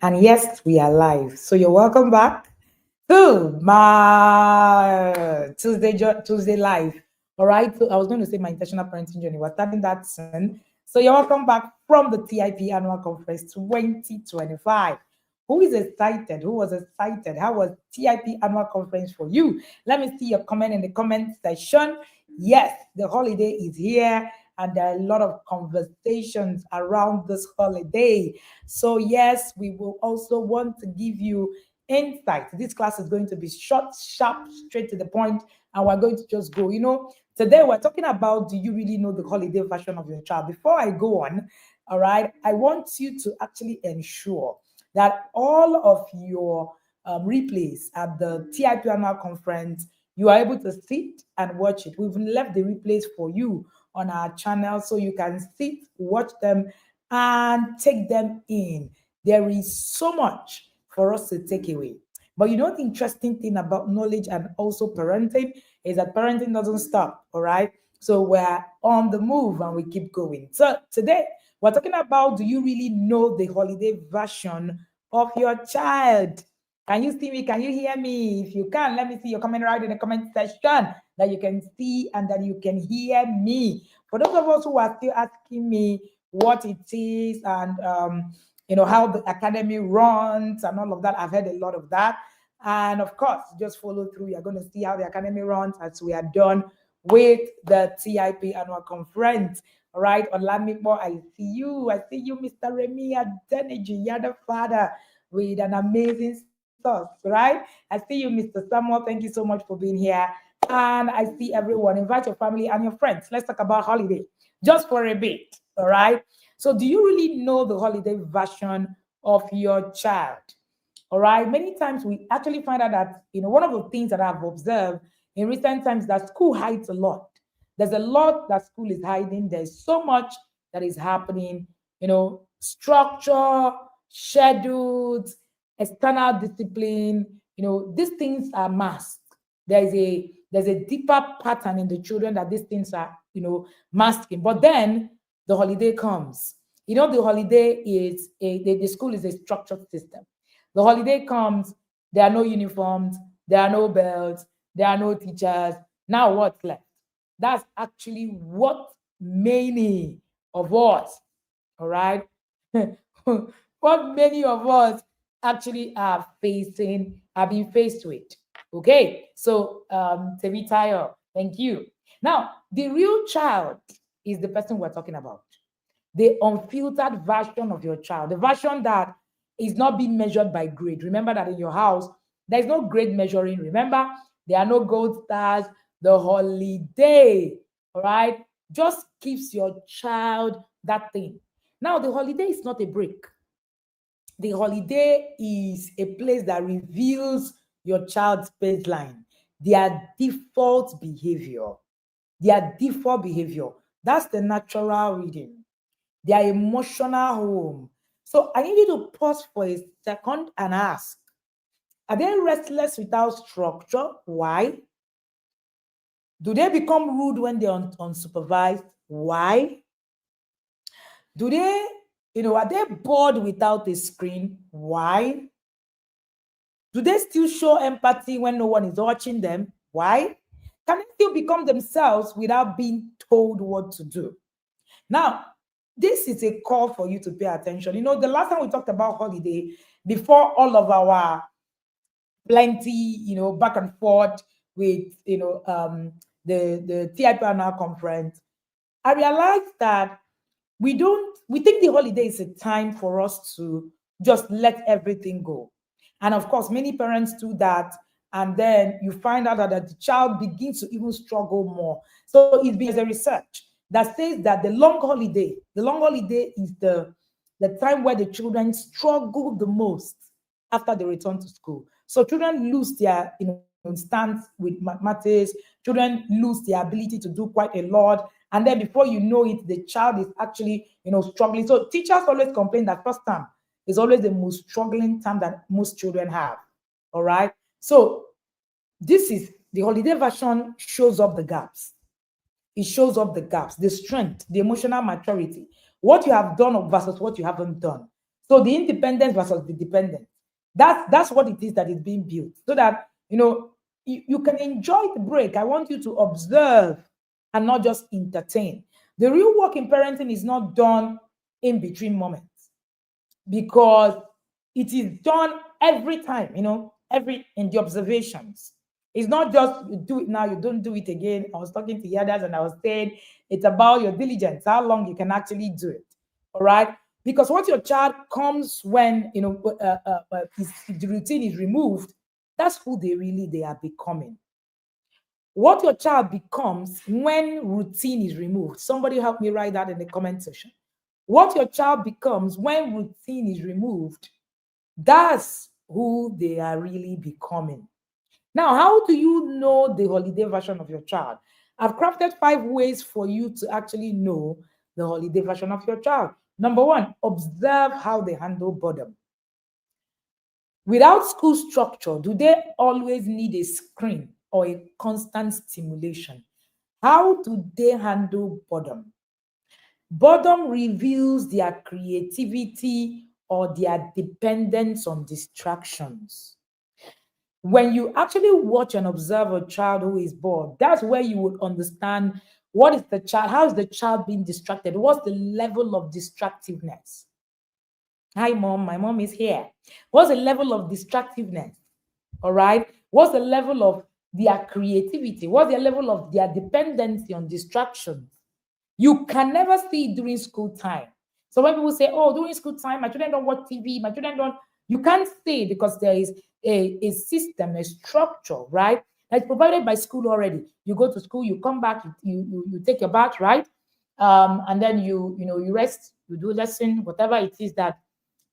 And yes, we are live. So you're welcome back to my Tuesday live. All right. So I was going to say my intentional parenting journey. We're starting that soon. So you're welcome back from the TIP Annual Conference 2025. Who is excited? Who was excited? How was TIP Annual Conference for you? Let me see your comment in the comment section. Yes, the holiday is here, and there are a lot of conversations around this holiday. So, yes, we will also want to give you insight. This class is going to be short, sharp, straight to the point, and we're going to just go. Today we're talking about, do you really know the holiday version of your child? Before I go on, all right, I want you to actually ensure that all of your replays at the TIP annual conference, you are able to sit and watch it. We've left the replays for you on our channel so you can sit, watch them, and take them in. There is so much for us to take away. But the interesting thing about knowledge and also parenting is that parenting doesn't stop, all right? So we're on the move and we keep going. So today we're talking about, do you really know the holiday version of your child? Can you see me? Can you hear me? If you can, let me see your comment right in the comment section that you can see and that you can hear me. For those of us who are still asking me what it is and how the academy runs and all of that, I've heard a lot of that. And of course, just follow through. You're going to see how the academy runs as we are done with the TIP annual conference. All right, Olamipo, I see you. I see you, Mr. Remy Adeniji. You're the father with an amazing sauce, right? I see you, Mr. Samuel. Thank you so much for being here. And I see everyone. Invite your family and your friends. Let's talk about holiday just for a bit. All right. So, do you really know the holiday version of your child? All right. Many times we actually find out that, one of the things that I've observed in recent times that school hides a lot. There's a lot that school is hiding. There's so much that is happening, structure, schedules, external discipline, these things are masked. There's a deeper pattern in the children that these things are, masking. But then the holiday comes. The holiday is the school is a structured system. The holiday comes, there are no uniforms, there are no bells, there are no teachers. Now what's left? That's actually what many of us, all right, what many of us actually are being faced with. Okay, so Tevitayo, thank you. Now, the real child is the person we're talking about, the unfiltered version of your child, the version that is not being measured by grade. Remember that in your house, there is no grade measuring. Remember, there are no gold stars. The holiday, all right, just gives your child that thing. Now, the holiday is not a break. The holiday is a place that reveals your child's baseline, their default behavior, their default behavior. That's the natural reading, their emotional home. So I need you to pause for a second and ask, are they restless without structure? Why? Do they become rude when they're unsupervised? Why? Do they, are they bored without a screen? Why? Do they still show empathy when no one is watching them? Why? Can they still become themselves without being told what to do? Now, this is a call for you to pay attention. The last time we talked about holiday, before all of our plenty, back and forth with, the TIP annual conference, I realized that we think the holiday is a time for us to just let everything go. And of course, many parents do that. And then you find out that the child begins to even struggle more. So it's been a research that says that the long holiday is the time where the children struggle the most after they return to school. So children lose their stance with mathematics, children lose their ability to do quite a lot. And then before you know it, the child is actually struggling. So teachers always complain that first term is always the most struggling time that most children have. All right. So this is the holiday version, shows up the gaps. It shows up the gaps, the strength, the emotional maturity, what you have done versus what you haven't done. So the independence versus the dependence. That's what it is that is being built. So that you can enjoy the break. I want you to observe and not just entertain. The real work in parenting is not done in between moments, because it is done every time, every in the observations. It's not just you do it now, you don't do it again. I was talking to the others and I was saying it's about your diligence, how long you can actually do it. All right. Because what your child comes when, the routine is removed, that's who they are becoming. What your child becomes when routine is removed. Somebody help me write that in the comment section. What your child becomes when routine is removed, that's who they are really becoming. Now, how do you know the holiday version of your child? I've crafted 5 ways for you to actually know the holiday version of your child. Number one, observe how they handle boredom. Without school structure, do they always need a screen or a constant stimulation? How do they handle boredom? Boredom reveals their creativity or their dependence on distractions. When you actually watch and observe a child who is bored, that's where you would understand what is the child, how is the child being distracted, what's the level of distractiveness. Hi, mom, my mom is here. What's the level of distractiveness? All right. What's the level of their creativity? What's the level of their dependency on distractions? You can never see it during school time. So when people say, oh, during school time, my children don't watch TV, my children don't, you can't say, because there is a system, a structure, right? That's provided by school already. You go to school, you come back, you take your bath, right? And then you rest, you do lesson, whatever it is that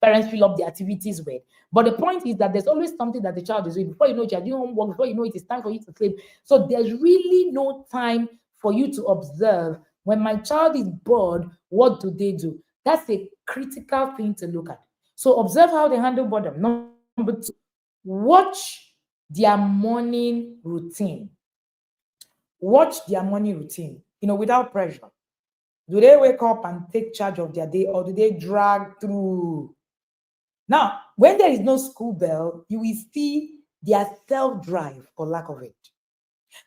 parents fill up the activities with. But the point is that there's always something that the child is doing. Before you know it, you're doing homework. Before you know it, it's time for you to sleep. So there's really no time for you to observe. When my child is bored, what do they do? That's a critical thing to look at. So observe how they handle boredom. Number two, watch their morning routine. Watch their morning routine, without pressure. Do they wake up and take charge of their day, or do they drag through? Now, when there is no school bell, you will see their self drive or lack of it.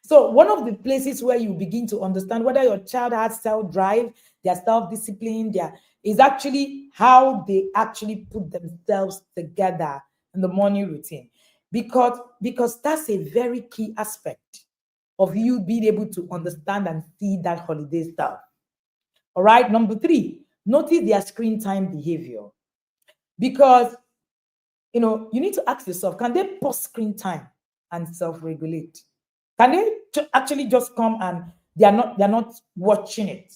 So, one of the places where you begin to understand whether your child has self drive, their self discipline, is actually how they actually put themselves together in the morning routine. Because that's a very key aspect of you being able to understand and see that holiday stuff. All right. Number three, notice their screen time behavior. Because you need to ask yourself, can they pause screen time and self-regulate? Can they actually just come and they're not watching it?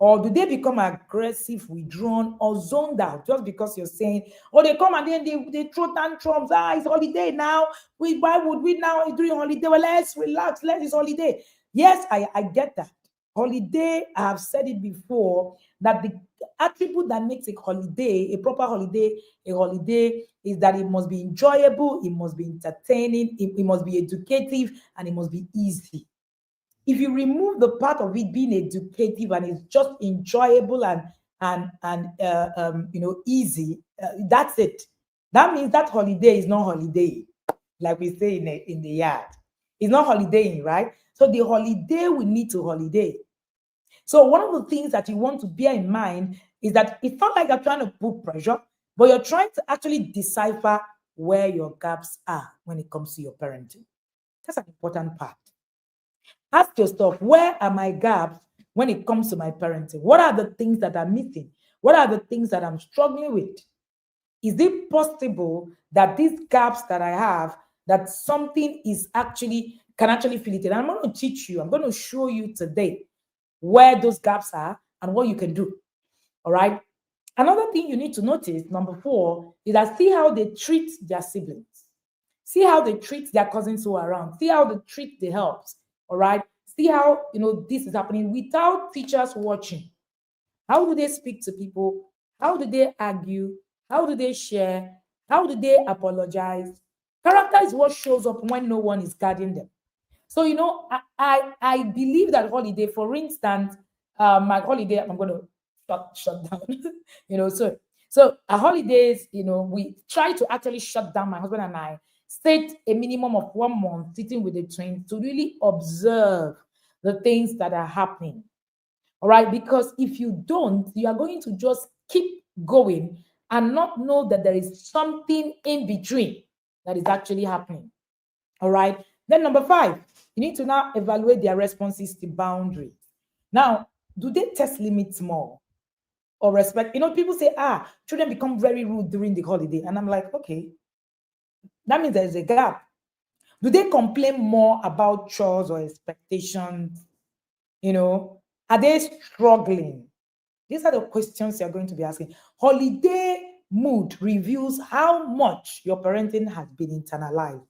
Or do they become aggressive, withdrawn, or zoned out just because you're saying, or they come and then they throw tantrums? It's holiday now. Why would we now during holiday? Well, let's relax. It's holiday. Yes, I get that. Holiday, I have said it before, that the attribute that makes a proper holiday, a holiday is that it must be enjoyable, it must be entertaining, it must be educative, and it must be easy. If you remove the part of it being educative and it's just enjoyable and easy, that's it. That means that holiday is not holiday, like we say in the yard. It's not holidaying, right? So the holiday we need to holiday. So one of the things that you want to bear in mind is that it's not like you're trying to put pressure, but you're trying to actually decipher where your gaps are when it comes to your parenting. That's an important part. Ask yourself, where are my gaps when it comes to my parenting? What are the things that I'm missing? What are the things that I'm struggling with? Is it possible that these gaps that I have, that something can actually fill it in? I'm going to teach you, I'm going to show you today where those gaps are and what you can do. All right. Another thing you need to notice, number 4, is that see how they treat their siblings. See how they treat their cousins who are around. See how they treat the helps. All right. See how this is happening without teachers watching. How do they speak to people? How do they argue? How do they share? How do they apologize? Character is what shows up when no one is guarding them. So I believe that holiday, for instance, my holiday, I'm going to shut down. So So our holidays, we try to actually shut down, my husband and I, set a minimum of 1 month sitting with the twins to really observe the things that are happening. All right. Because if you don't, you are going to just keep going and not know that there is something in between that is actually happening. All right. Then number 5, you need to now evaluate their responses to boundaries. Now, do they test limits more or respect? People say, children become very rude during the holiday. And I'm like, okay, that means there's a gap. Do they complain more about chores or expectations? You know, are they struggling? These are the questions you're going to be asking. Holiday mood reveals how much your parenting has been internalized.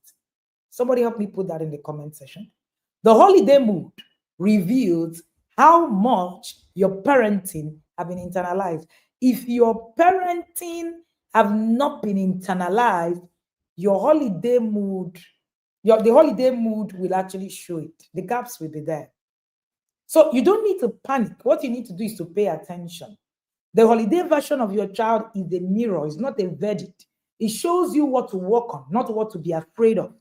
Somebody help me put that in the comment section. The holiday mood reveals how much your parenting have been internalized. If your parenting have not been internalized, your holiday mood, the holiday mood will actually show it. The gaps will be there. So you don't need to panic. What you need to do is to pay attention. The holiday version of your child is a mirror, it's not a verdict. It shows you what to work on, not what to be afraid of.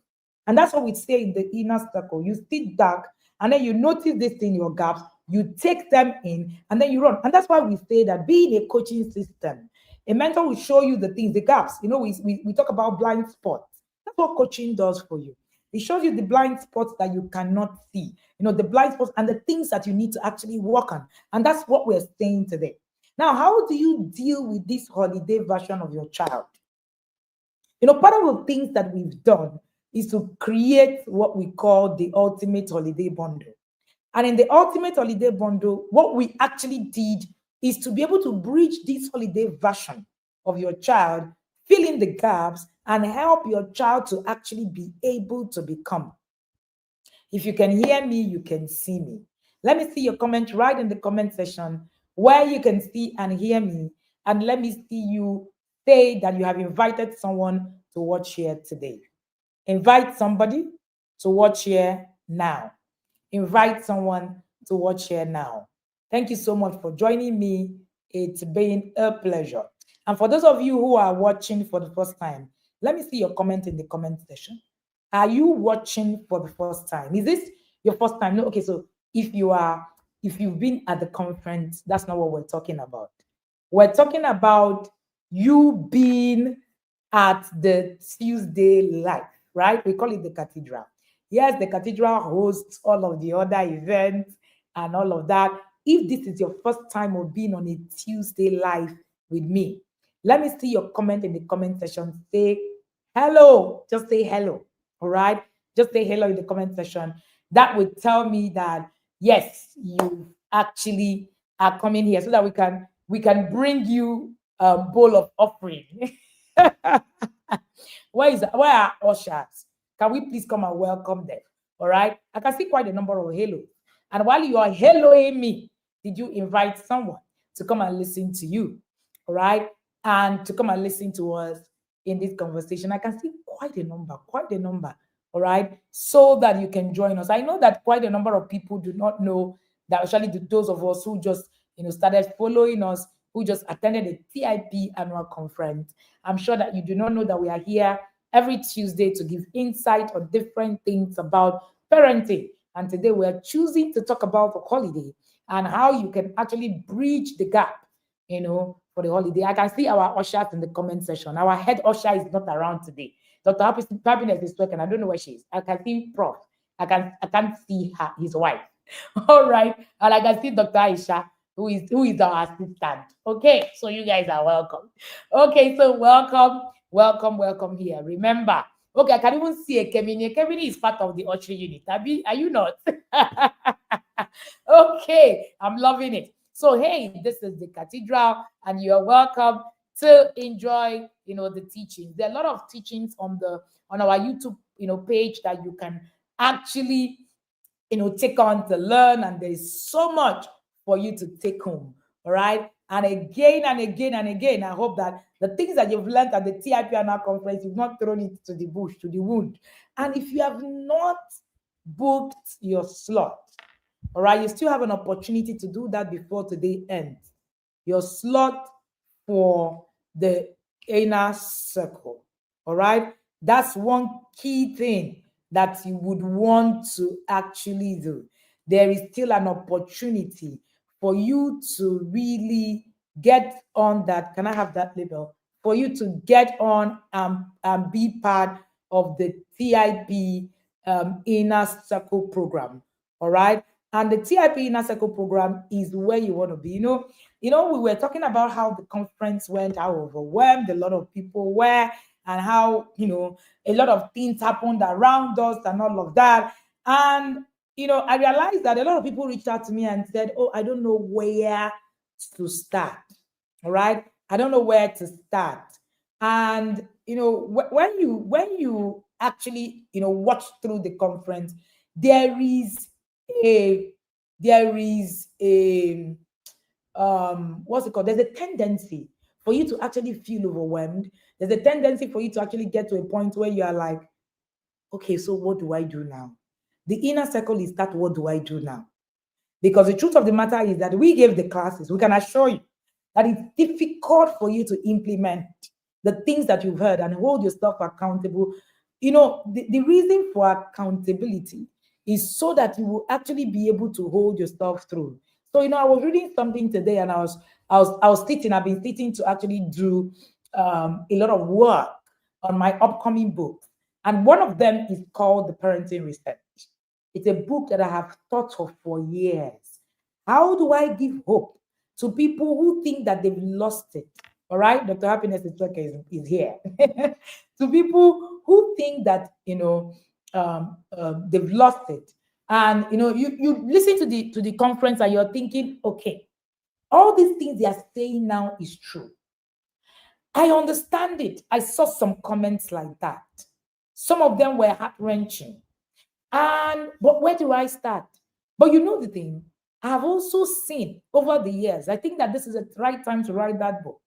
And that's what we say in the inner circle. You sit back and then you notice this thing, your gaps, you take them in and then you run. And that's why we say that being a coaching system, a mentor will show you the things, the gaps. We talk about blind spots. That's what coaching does for you. It shows you the blind spots that you cannot see, the blind spots and the things that you need to actually work on. And that's what we're saying today. Now, how do you deal with this holiday version of your child? Part of the things that we've done is to create what we call the ultimate holiday bundle. And in the ultimate holiday bundle, what we actually did is to be able to bridge this holiday version of your child, fill in the gaps, and help your child to actually be able to become. If you can hear me, you can see me. Let me see your comment right in the comment section where you can see and hear me. And let me see you say that you have invited someone to watch here today. Invite somebody to watch here now. Invite someone to watch here now. Thank you so much for joining me. It's been a pleasure. And for those of you who are watching for the first time, let me see your comment in the comment section. Are you watching for the first time? Is this your first time? No, okay, so if you've been at the conference, that's not what we're talking about. We're talking about you being at the Tuesday live, right? We call it the cathedral. Yes, the cathedral hosts all of the other events and all of that. If this is your first time of being on a Tuesday live with me, let me see your comment in the comment section. Say hello. Just say hello. All right. Just say hello in the comment section. That would tell me that yes, you actually are coming here so that we can bring you a bowl of offering. Where are ushers? Can we please come and welcome them? All right. I can see quite a number of hellos. And while you are helloing me, did you invite someone to come and listen to you? All right. And to come and listen to us in this conversation. I can see quite a number, quite a number. All right. So that you can join us. I know that quite a number of people do not know that actually those of us who just started following us, who just attended the TIP annual conference. I'm sure that you do not know that we are here every Tuesday to give insight on different things about parenting. And today we are choosing to talk about the holiday and how you can actually bridge the gap, for the holiday. I can see our ushers in the comment section. Our head usher is not around today. Dr. Happiness is talking. I don't know where she is. I can see Prof. I can't see her, his wife. All right. And I can see Dr. Aisha, who is our assistant. Okay, so you guys are welcome. Okay, so welcome here. Remember, okay, I can even see a Kevin. Kevin is part of the Archery unit. Are you not? Okay, I'm loving it. So hey, this is the cathedral, and you're welcome to enjoy, the teachings. There are a lot of teachings on our YouTube, page that you can actually take on to learn, and there is so much for you to take home. All right. And again and again and again, I hope that the things that you've learned at the TIP annual conference, you've not thrown it to the bush, to the wood. And if you have not booked your slot, all right, you still have an opportunity to do that before today ends. Your slot for the inner circle. All right. That's one key thing that you would want to actually do. There is still an opportunity for you to really get on that. Can I have that label? For you to get on and be part of the TIP Inner Circle program. All right. And the TIP Inner Circle program is where you want to be. We were talking about how the conference went, how overwhelmed a lot of people were, and how, a lot of things happened around us and all of that. And, I realized that a lot of people reached out to me and said, oh, I don't know where to start. All right. I don't know where to start. And, when you actually, watch through the conference, there is a, there is a, what's it called? There's a tendency for you to actually feel overwhelmed. There's a tendency for you to actually get to a point where you are like, okay, so what do I do now? The inner circle is that, what do I do now? Because the truth of the matter is that we gave the classes. We can assure you that it's difficult for you to implement the things that you've heard and hold yourself accountable. The reason for accountability is so that you will actually be able to hold yourself through. So, I was reading something today, and I was sitting, I've been sitting to actually do a lot of work on my upcoming book. And one of them is called The Parenting Reset. It's a book that I have thought of for years. How do I give hope to people who think that they've lost it? All right, Dr. Happiness is here. To people who think that, they've lost it. And, you listen to the conference and you're thinking, okay, all these things they are saying now is true. I understand it. I saw some comments like that. Some of them were heart wrenching. But where do I start? But you know the thing, I have also seen over the years, I think that this is the right time to write that book.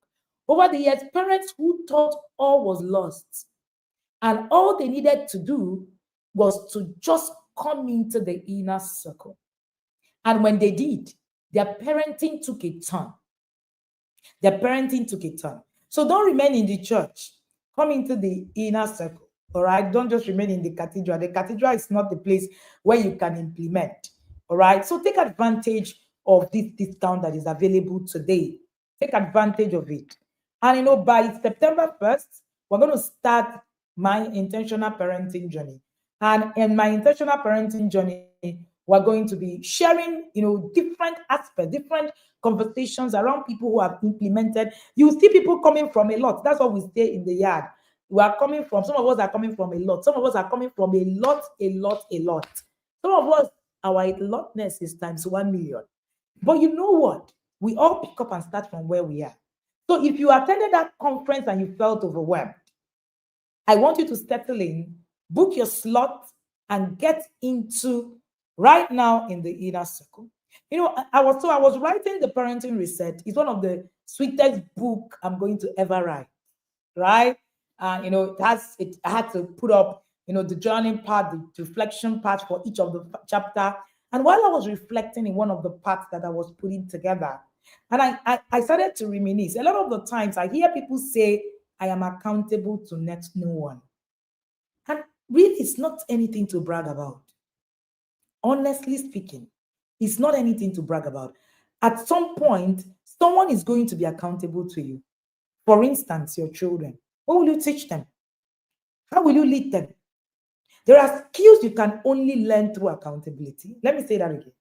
Over the years, parents who thought all was lost and all they needed to do was to just come into the inner circle. And when they did, their parenting took a turn. Their parenting took a turn. So don't remain in the church. Come into the inner circle. All right. Don't just remain in the cathedral. The cathedral is not the place where you can implement. All right. So take advantage of this discount that is available today. Take advantage of it. And by September 1st, we're going to start my intentional parenting journey. And in my intentional parenting journey, we're going to be sharing, different aspects, different conversations around people who have implemented. You see people coming from a lot. That's what we say in the yard. We are coming from, some of us are coming from a lot. Some of us are coming from a lot, a lot, a lot. Some of us, our lotness is times 1 million. But you know what? We all pick up and start from where we are. So if you attended that conference and you felt overwhelmed, I want you to settle in, book your slot, and get into right now in the inner circle. I was writing The Parenting Reset. It's one of the sweetest book I'm going to ever write, right? I had to put up, the journey part, the reflection part for each of the chapter. And while I was reflecting in one of the parts that I was putting together, and I started to reminisce. A lot of the times I hear people say, I am accountable to no one. And really, it's not anything to brag about. Honestly speaking, it's not anything to brag about. At some point, someone is going to be accountable to you. For instance, your children. What will you teach them? How will you lead them? There are skills you can only learn through accountability. Let me say that again.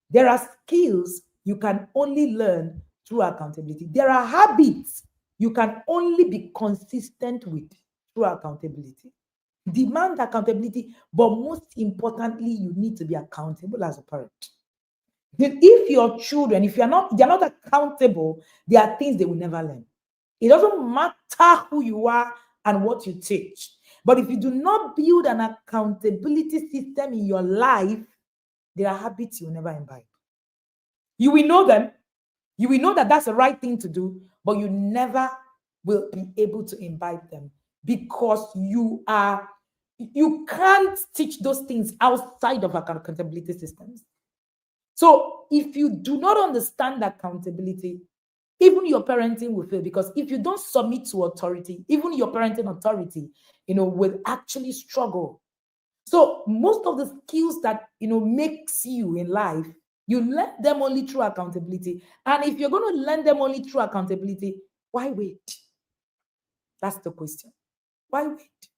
There are skills you can only learn through accountability. There are habits you can only be consistent with through accountability. Demand accountability, but most importantly, you need to be accountable as a parent. If your children, if they're not accountable, there are things they will never learn. It doesn't matter who you are and what you teach. But if you do not build an accountability system in your life, there are habits you will never imbibe. You will know them. You will know that that's the right thing to do, but you never will be able to imbibe them because you can't teach those things outside of accountability systems. So if you do not understand accountability, even your parenting will fail, because if you don't submit to authority, even your parenting authority, will actually struggle. So most of the skills that makes you in life, you learn them only through accountability. And if you're going to learn them only through accountability, why wait? That's the question. Why wait?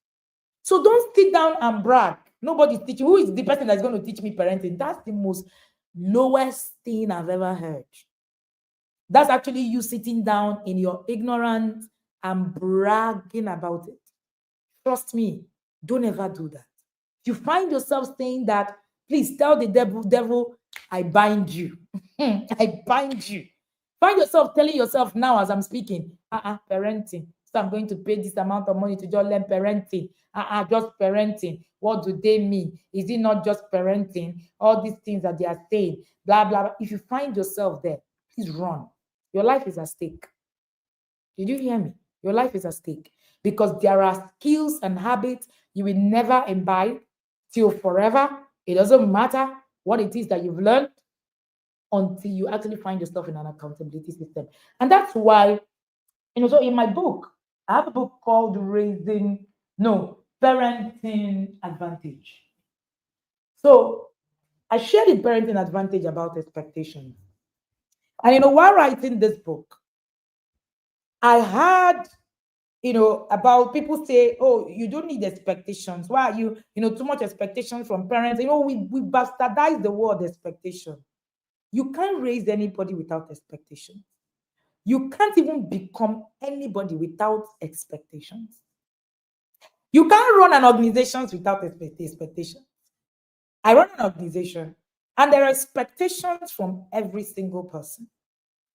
So don't sit down and brag. Nobody's teaching. Who is the person that's going to teach me parenting? That's the most lowest thing I've ever heard. That's actually you sitting down in your ignorance and bragging about it. Trust me, don't ever do that. If you find yourself saying that, please tell the devil, I bind you. I bind you. Find yourself telling yourself now as I'm speaking, parenting. So I'm going to pay this amount of money to just learn parenting. Just parenting. What do they mean? Is it not just parenting? All these things that they are saying, blah, blah, blah. If you find yourself there, please run. Your life is at stake. Did you hear me? Your life is at stake, because there are skills and habits you will never imbibe till forever. It doesn't matter what it is that you've learned until you actually find yourself in an accountability system. And that's why, so in my book, I have a book called Parenting Advantage. So I shared in Parenting Advantage about expectations. And while writing this book, I had about people say, oh, you don't need expectations. Why are you, too much expectation from parents? We bastardize the word expectation. You can't raise anybody without expectations. You can't even become anybody without expectations. You can't run an organization without expectations. I run an organization, and there are expectations from every single person.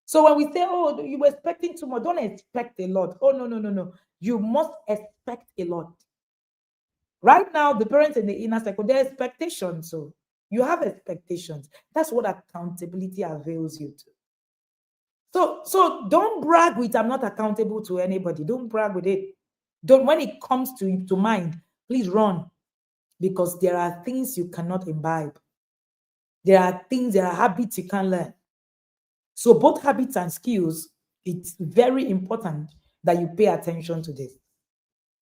So when we say, oh, you were expecting too much, don't expect a lot. Oh, no, no, no, no. You must expect a lot. Right now, the parents in the inner circle, their expectations. So you have expectations. That's what accountability avails you to. So don't brag with I'm not accountable to anybody. Don't brag with it. Don't, when it comes to mind, please run. Because there are things you cannot imbibe. There are habits you can learn. So both habits and skills, it's very important that you pay attention to this.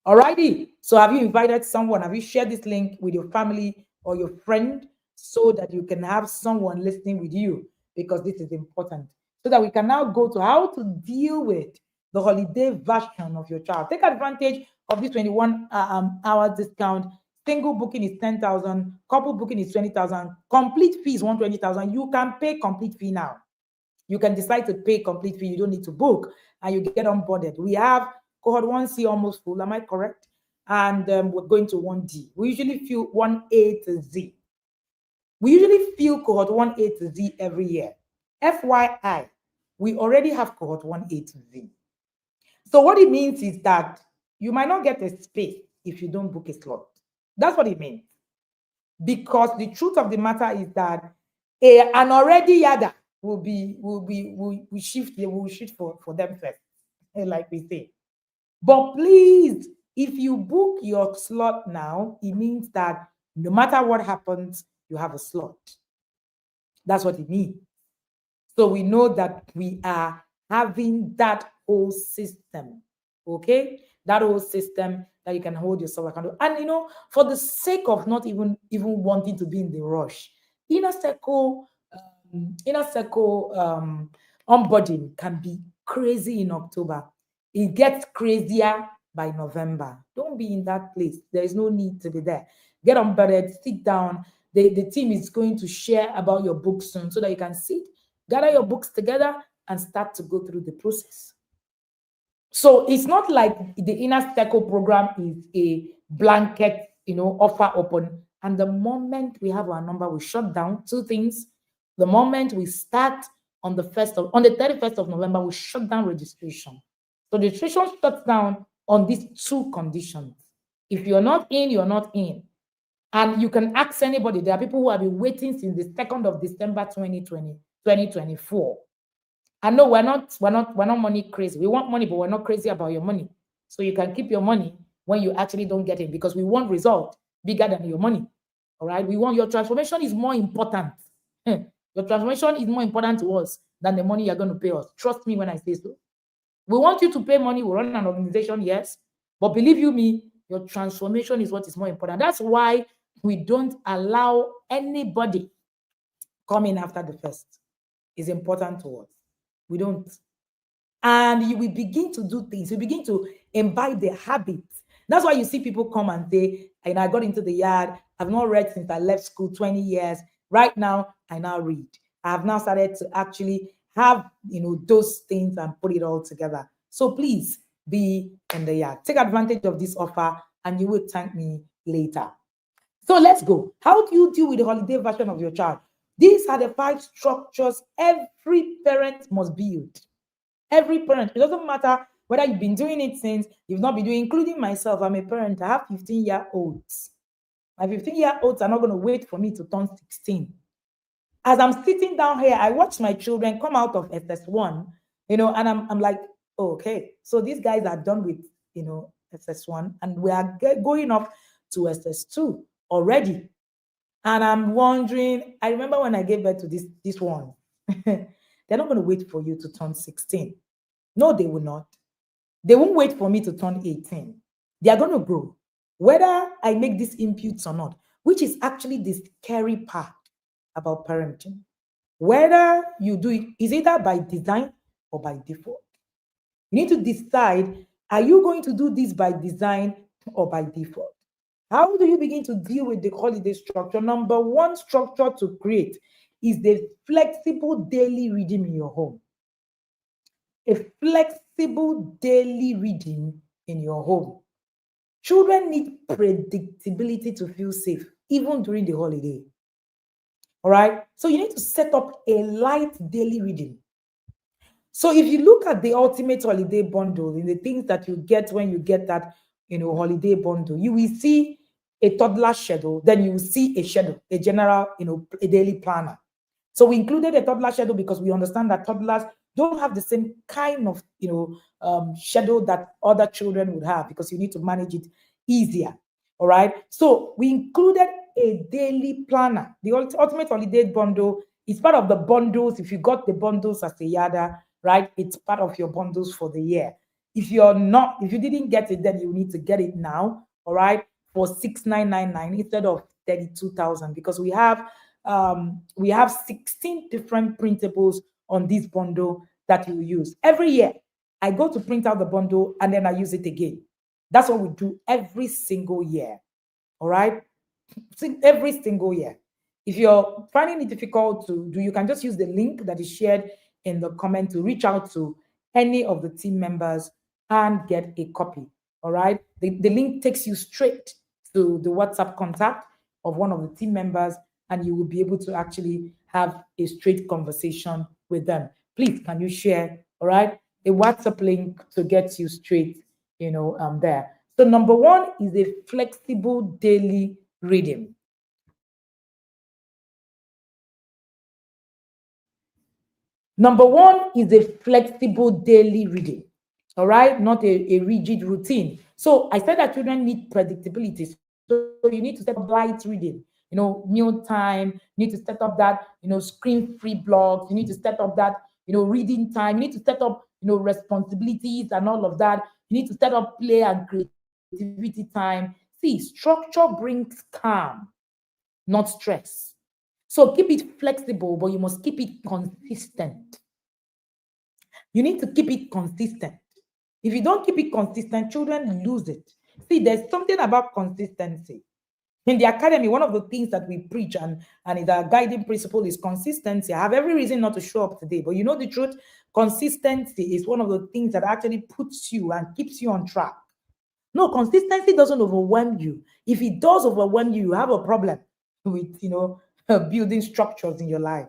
Alrighty. So have you invited someone? Have you shared this link with your family or your friend so that you can have someone listening with you? Because this is important. So that we can now go to how to deal with the holiday version of your child. Take advantage of this 21-hour discount. Single booking is 10,000. Couple booking is 20,000. Complete fee is 120,000. You can pay complete fee now. You can decide to pay complete fee. You don't need to book, and you get onboarded. We have cohort 1C almost full. Am I correct? And we're going to 1D. We usually fill 1A to Z. We usually fill cohort 1A to Z every year. FYI, we already have cohort 1A to Z. So what it means is that you might not get a space if you don't book a slot. That's what it means. Because the truth of the matter is that an already yada will shift for them first, like we say. But please, if you book your slot now, it means that no matter what happens, you have a slot. That's what it means. So we know that we are having that whole system, okay? That whole system that you can hold yourself accountable. And for the sake of not even wanting to be in the rush, inner circle onboarding can be crazy in October. It gets crazier by November. Don't be in that place. There is no need to be there. Get onboarded, sit down. The team is going to share about your book soon so that you can sit, gather your books together, and start to go through the process. So it's not like the inner circle program is a blanket, offer open. And the moment we have our number, we shut down. Two things. The moment we start on the 31st of November, we shut down registration. So the registration shuts down on these two conditions. If you're not in, you're not in. And you can ask anybody. There are people who have been waiting since the 2nd of December 2024. I know we're not money crazy. We want money, but we're not crazy about your money. So you can keep your money when you actually don't get it, because we want result bigger than your money. All right. We want your transformation is more important. Your transformation is more important to us than the money you're going to pay us. Trust me when I say so. We want you to pay money. We run an organization, yes. But believe you me, your transformation is what is more important. That's why we don't allow anybody come in after the first. It's important to us. We don't. And you will begin to do things. You begin to imbibe the habits. That's why you see people come and say, and I got into the yard. I've not read since I left school 20 years. Right now, I now read. I have now started to actually have, those things and put it all together. So please be in the yard. Take advantage of this offer and you will thank me later. So let's go. How do you deal with the holiday version of your child? These are the 5 structures every parent must build. Every parent, it doesn't matter whether you've been doing it since, you've not been doing, including myself. I'm a parent. I have 15-year-olds. My 15-year-olds are not going to wait for me to turn 16. As I'm sitting down here, I watch my children come out of SS1, and I'm like, oh, okay, so these guys are done with, SS1, and we are going off to SS2 already. And I'm wondering, I remember when I gave birth to this one, they're not going to wait for you to turn 16. No, they will not. They won't wait for me to turn 18. They are going to grow, whether I make these inputs or not, which is actually the scary part about parenting. Whether you do it is either by design or by default. You need to decide, are you going to do this by design or by default? How do you begin to deal with the holiday structure? Number one structure to create is the flexible daily reading in your home. A flexible daily reading in your home. Children need predictability to feel safe, even during the holiday. All right. So you need to set up a light daily reading. So if you look at the ultimate holiday bundle, in the things that you get when you get that, holiday bundle, you will see a toddler schedule, then you will see a schedule, a general, a daily planner. So we included a toddler schedule because we understand that toddlers don't have the same kind of, schedule that other children would have, because you need to manage it easier. All right. So we included a daily planner. The ultimate holiday bundle is part of the bundles. If you got the bundles as a yada, right, it's part of your bundles for the year. If you didn't get it, then you need to get it now. All right, for 6,999 instead of 32,000, because we have 16 different printables on this bundle that you use every year. I go to print out the bundle and then I use it again. That's what we do every single year. All right, every single year. If you're finding it difficult to do, you can just use the link that is shared in the comment to reach out to any of the team members and get a copy. All right. The link takes you straight to the WhatsApp contact of one of the team members, and you will be able to actually have a straight conversation with them. Please, can you share, all right, a WhatsApp link to get you straight, there. So number one is a flexible daily reading. Number one is a flexible daily reading, all right, not a rigid routine. So I said that children need predictability. So you need to set up light reading, meal time. You need to set up that, screen-free blocks. You need to set up that, reading time. You need to set up, responsibilities and all of that. You need to set up play and creativity time. See, structure brings calm, not stress. So keep it flexible, but you must keep it consistent. You need to keep it consistent. If you don't keep it consistent, children lose it. See, there's something about consistency. In the academy, one of the things that we preach and is our guiding principle is consistency. I have every reason not to show up today, but you know the truth, consistency is one of the things that actually puts you and keeps you on track. No, consistency doesn't overwhelm you. If it does overwhelm you, you have a problem with, building structures in your life.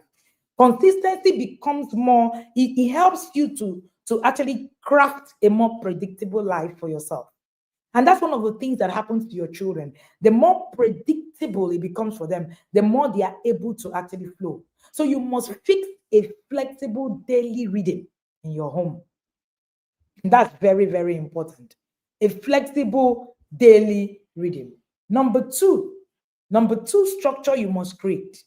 Consistency becomes more, it helps you to actually craft a more predictable life for yourself. And that's one of the things that happens to your children. The more predictable it becomes for them, the more they are able to actually flow. So you must fix a flexible daily reading in your home. That's very, very important. A flexible daily reading. Number two structure you must create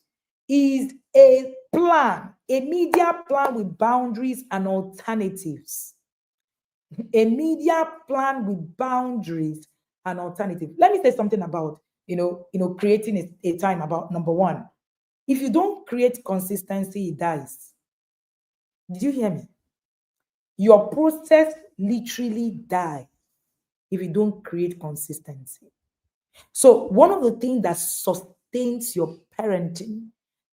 is a plan, a media plan with boundaries and alternatives. A media plan with boundaries and alternatives. Let me say something about, creating a time about number one. If you don't create consistency, it dies. Did you hear me? Your process literally dies if you don't create consistency. So, one of the things that sustains your parenting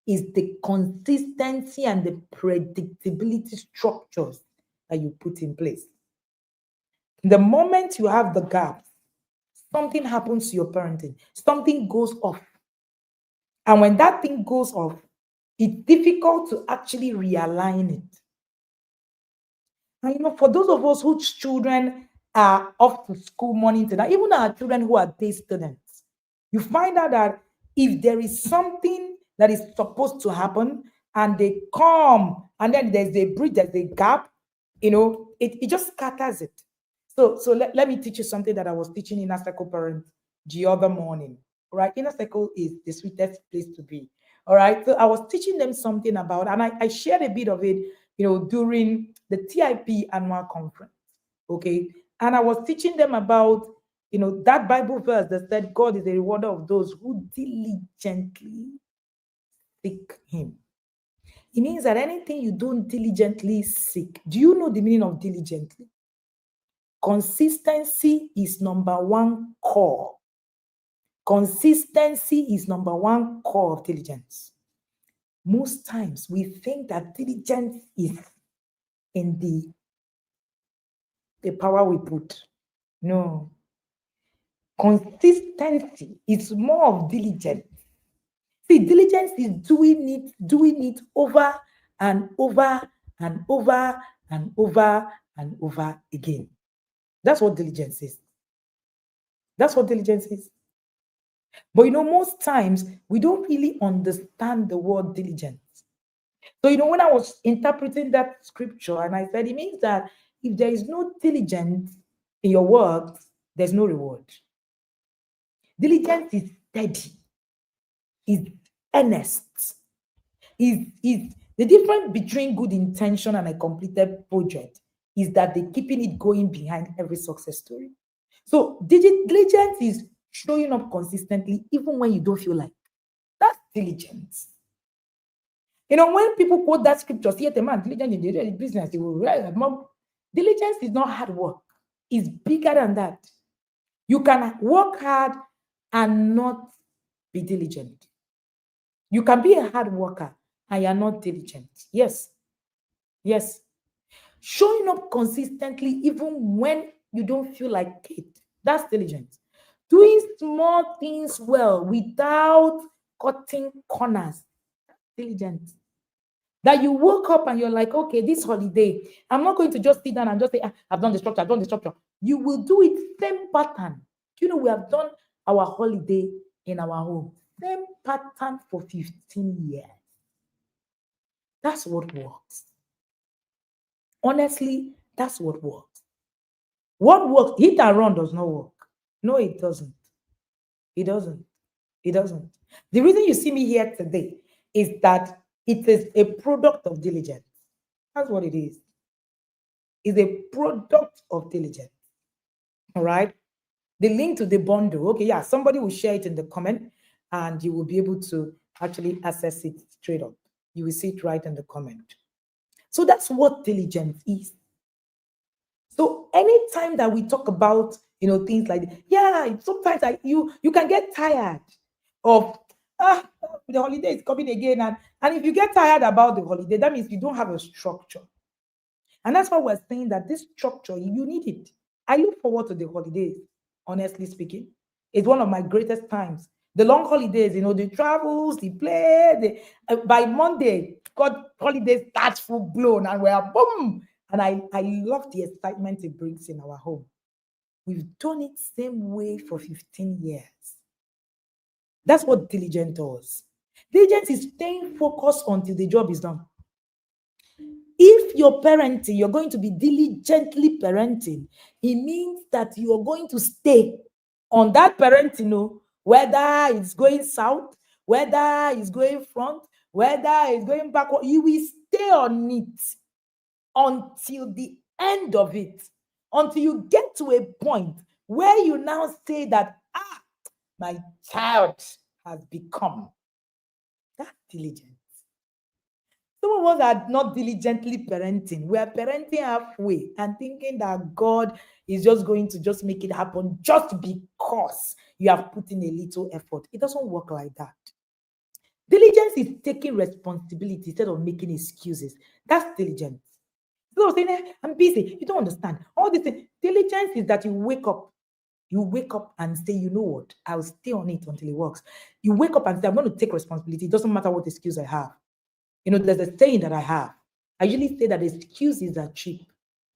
is the consistency and the predictability structures that you put in place. The moment you have the gaps, something happens to your parenting, something goes off. And when that thing goes off, it's difficult to actually realign it. And for those of us whose children are off to school morning to night, even our children who are day students, you find out that if there is something that is supposed to happen and they come and then there's a bridge, there's a gap, it just scatters it. So let me teach you something that I was teaching Inner Circle parents the other morning. All right, Inner Circle is the sweetest place to be. All right, so I was teaching them something about, and I shared a bit of it, during the TIP annual conference. Okay, and I was teaching them about, that Bible verse that said God is a rewarder of those who diligently seek Him. It means that anything you don't diligently seek. Do you know the meaning of diligently? Consistency is number one core. Consistency is number one core of diligence. Most times we think that diligence is in the power we put. No. Consistency is more of diligence. See, diligence is doing it over and over and over and over and over again. That's what diligence is. That's what diligence is. But most times we don't really understand the word diligence. So, when I was interpreting that scripture, and I said it means that if there is no diligence in your work, there's no reward. Diligence is steady, is earnest, is the difference between good intention and a completed project is that they're keeping it going behind every success story. So diligence is showing up consistently even when you don't feel like. That's diligence. When people quote that scripture, see a man diligent in the business, he will rise more. Diligence is not hard work. It's bigger than that. You can work hard and not be diligent. You can be a hard worker and you're not diligent. Yes. Yes. Showing up consistently even when you don't feel like it. That's diligence. Doing small things well without cutting corners. Diligence. That you woke up and you're like, okay, this holiday, I'm not going to just sit down and just say, I've done the structure, I've done the structure. You will do it same pattern. We have done our holiday in our home. Same pattern for 15 years. That's what works. Honestly, that's what works. What works, hit and run does not work. No, it doesn't. It doesn't. It doesn't. The reason you see me here today is that it is a product of diligence. That's what it is. It's a product of diligence. All right. The link to the bundle. Okay, yeah, somebody will share it in the comment and you will be able to actually access it straight up. You will see it right in the comment. So that's what diligence is. So anytime that we talk about things like yeah, sometimes you can get tired of the holiday is coming again, and if you get tired about the holiday, that means you don't have a structure. And that's why we're saying that this structure, you need it. I look forward to the holidays, honestly speaking. It's one of my greatest times. The long holidays, the travels, the play, by Monday, God, holidays starts full blown and we're boom. And I love the excitement it brings in our home. We've done it same way for 15 years. That's what diligence does. Diligence is staying focused until the job is done. If you're parenting, you're going to be diligently parenting. It means that you're going to stay on that parenting, whether it's going south, whether it's going front, whether it's going backward, you will stay on it until the end of it, until you get to a point where you now say that, my child has become that diligent. Some of us are not diligently parenting. We are parenting halfway and thinking that God is just going to just make it happen just because you have put in a little effort. It doesn't work like that. Diligence is taking responsibility instead of making excuses. That's diligence. So saying, I'm busy. You don't understand. All this thing. Diligence is that you wake up. You wake up and say, you know what? I'll stay on it until it works. You wake up and say, I'm going to take responsibility. It doesn't matter what excuse I have. There's a saying that I have. I usually say that excuses are cheap.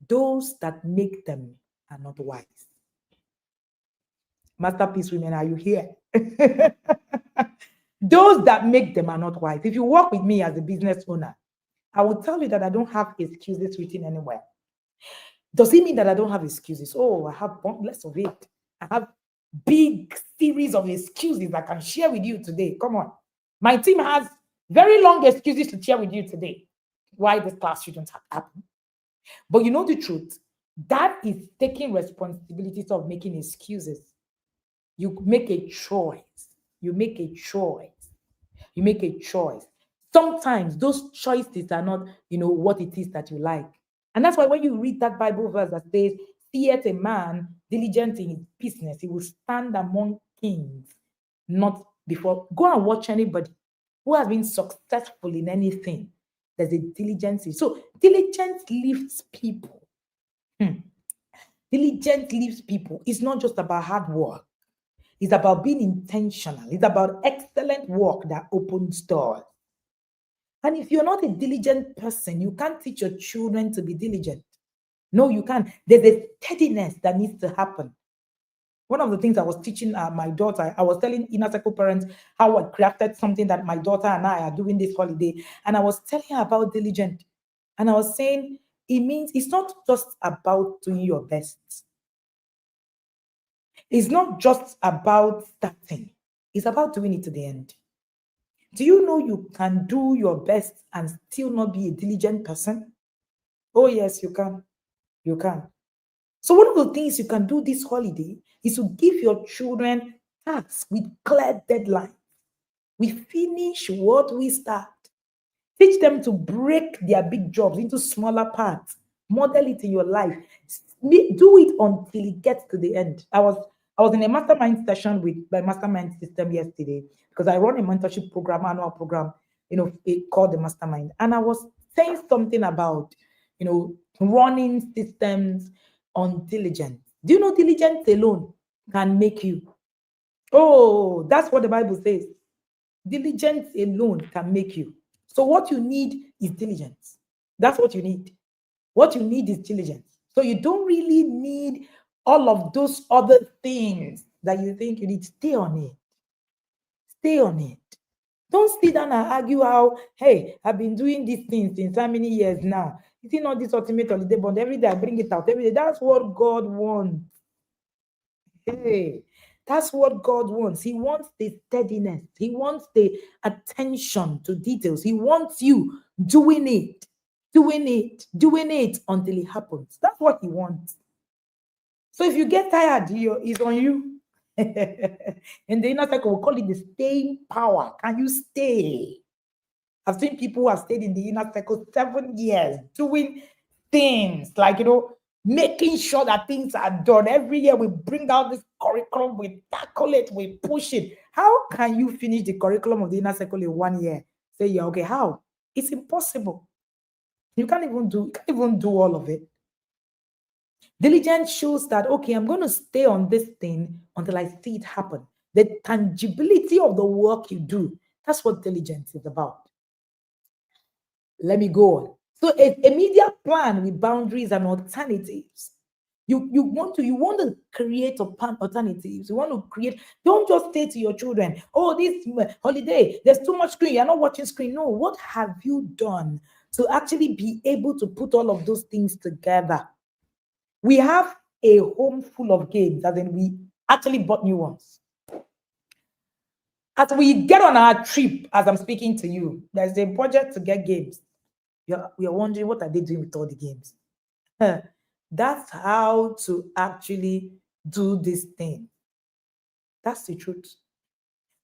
Those that make them are not wise. Masterpiece women, are you here? Those that make them are not wise. If you work with me as a business owner, I will tell you that I don't have excuses written anywhere. Does it mean that I don't have excuses? Oh, I have less of it. I have big series of excuses I can share with you today. Come on. My team has very long excuses to share with you today why this class shouldn't have happened. But you know the truth, that is taking responsibilities of making excuses. You make a choice. You make a choice. You make a choice. Sometimes those choices are not, what it is that you like. And that's why when you read that Bible verse that says, seeth a man diligent in his business, he will stand among kings, not before. Go and watch anybody who has been successful in anything. There's a diligence. So diligence lifts people. Diligence lifts people. It's not just about hard work. It's about being intentional. It's about excellent work that opens doors. And if you're not a diligent person, you can't teach your children to be diligent. No, you can't. There's a steadiness that needs to happen. One of the things I was teaching my daughter, I was telling inner circle parents how I crafted something that my daughter and I are doing this holiday. And I was telling her about diligent. And I was saying, it means it's not just about doing your best. It's not just about starting. It's about doing it to the end. Do you know you can do your best and still not be a diligent person? Oh, yes, you can. You can. So one of the things you can do this holiday is to give your children tasks with clear deadlines. We finish what we start. Teach them to break their big jobs into smaller parts. Model it in your life. Do it until it gets to the end. I was in a mastermind session with my mastermind system yesterday because I run a mentorship program, annual program, called the mastermind. And I was saying something about, running systems on diligence. Do you know diligence alone can make you? Oh, that's what the Bible says. Diligence alone can make you. So what you need is diligence. That's what you need. What you need is diligence. So you don't really need all of those other things that you think you need. Stay on it. Stay on it. Don't sit down and argue how, hey, I've been doing these things since how many years now? Is it not this ultimate holiday bond? Every day I bring it out. Every day. That's what God wants. Hey, that's what God wants. He wants the steadiness. He wants the attention to details. He wants you doing it, doing it until it happens. That's what he wants. So if you get tired, it's on you. In the inner circle, we call it the staying power. Can you stay? I've seen people who have stayed in the inner circle 7 years doing things like, making sure that things are done. Every year we bring out this curriculum, we tackle it, we push it. How can you finish the curriculum of the inner circle in 1 year? Say, yeah, okay, how? It's impossible. You can't even do all of it. Diligence shows that, okay, I'm going to stay on this thing until I see it happen. The tangibility of the work you do, that's what diligence is about. Let me go on. So a media plan with boundaries and alternatives. You want to create alternatives. You want to create. Don't just say to your children, "Oh, this holiday, there's too much screen. You're not watching screen." No, what have you done to actually be able to put all of those things together? We have a home full of games, as in we actually bought new ones. As we get on our trip, as I'm speaking to you, there's a budget to get games. You're wondering, what are they doing with all the games? That's how to actually do this thing. That's the truth.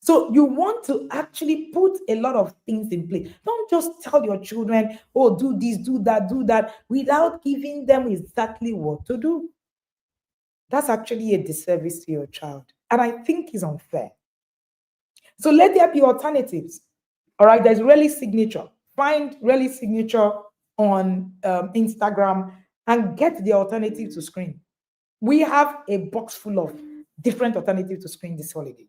So you want to actually put a lot of things in place. Don't just tell your children, oh, do this, do that, without giving them exactly what to do. That's actually a disservice to your child. And I think it's unfair. So let there be alternatives. All right, there's Really Signature. Find Really Signature on Instagram and get the alternative to screen. We have a box full of different alternatives to screen this holiday.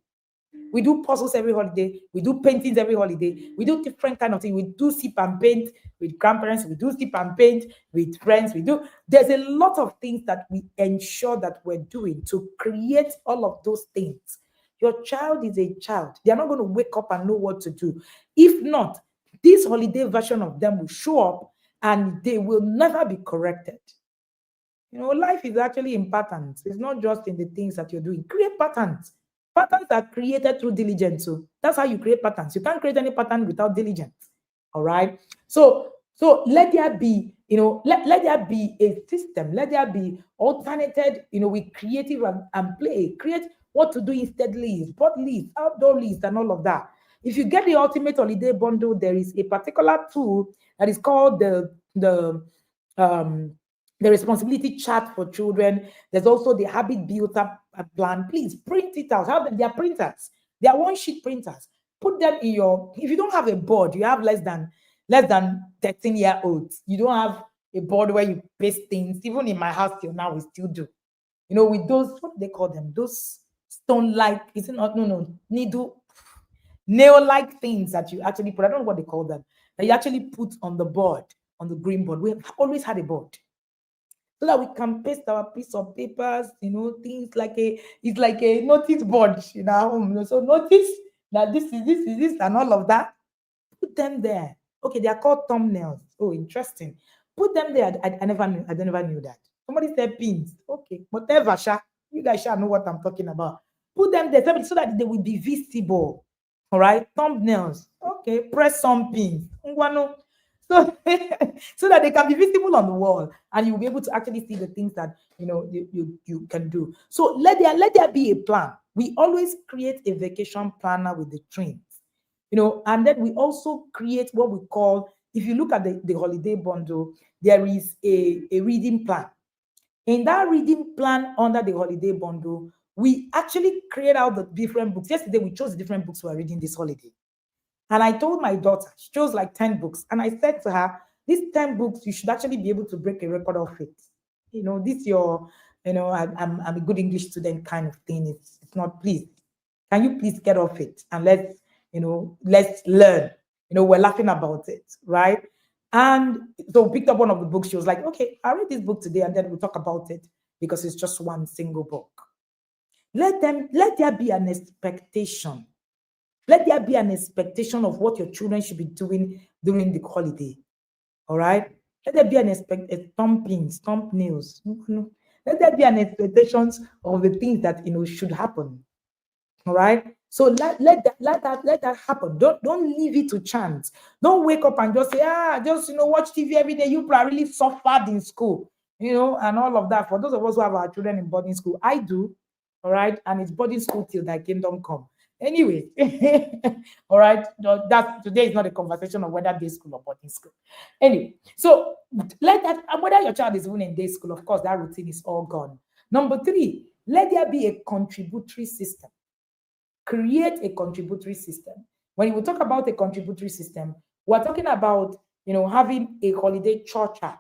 We do puzzles every holiday. We do paintings every holiday. We do different kind of things. We do sip and paint with grandparents. We do sip and paint with friends. We do. There's a lot of things that we ensure that we're doing to create all of those things. Your child is a child. They're not going to wake up and know what to do. If not, this holiday version of them will show up and they will never be corrected. Life is actually in patterns. It's not just in the things that you're doing. Create patterns. Patterns are created through diligence. So that's how you create patterns. You can't create any pattern without diligence. All right. So let there be, let there be a system. Let there be alternated, with creative and play. Create what to do instead lists, board lists, outdoor lists, and all of that. If you get the ultimate holiday bundle, there is a particular tool that is called um the responsibility chart for children. There's also the habit builder plan. Please print it out. Have them. They are printers. They are one sheet printers. Put them in your. If you don't have a board, you have less than 13-year-olds. You don't have a board where you paste things. Even in my house till now, we still do. With those, what do they call them? Those stone-like. Is it not? No, needle, nail-like things that you actually put. I don't know what they call them. That you actually put on the board, on the green board. We have always had a board so that we can paste our piece of papers, things like it's like a notice board in our home. So notice that this, and all of that. Put them there. Okay, they are called thumbnails. Oh, interesting. Put them there. I never knew. I never knew that. Somebody said pins. Okay, whatever. You guys shall know what I'm talking about. Put them there so that they will be visible. All right, thumbnails. Okay, press some pins. Ngwano. So, so that they can be visible on the wall, and you'll be able to actually see the things that you can do. So let there be a plan. We always create a vacation planner with the twins, and then we also create what we call. If you look at the holiday bundle, there is a reading plan. In that reading plan under the holiday bundle, we actually create out the different books. Yesterday, we chose the different books we are reading this holiday. And I told my daughter, she chose like 10 books. And I said to her, these 10 books, you should actually be able to break a record of it. This your, I'm a good English student kind of thing. It's not, please. Can you please get off it? And let's learn. We're laughing about it, right? And so we picked up one of the books. She was like, okay, I'll read this book today and then we'll talk about it because it's just one single book. Let there be an expectation. Let there be an expectation of what your children should be doing during the holiday. All right? Let there be an stomp nails. Let there be an expectation of the things that should happen. All right. So let that happen. Don't leave it to chance. Don't wake up and just say, just watch TV every day. You probably really suffered in school, and all of that. For those of us who have our children in boarding school, I do. All right, and it's boarding school till thy kingdom come. Anyway, all right. That today is not a conversation of whether day school or boarding school. Anyway, so let that whether your child is even in day school, of course, that routine is all gone. Number 3, let there be a contributory system. Create a contributory system. When we talk about a contributory system, we're talking about having a holiday chore chart.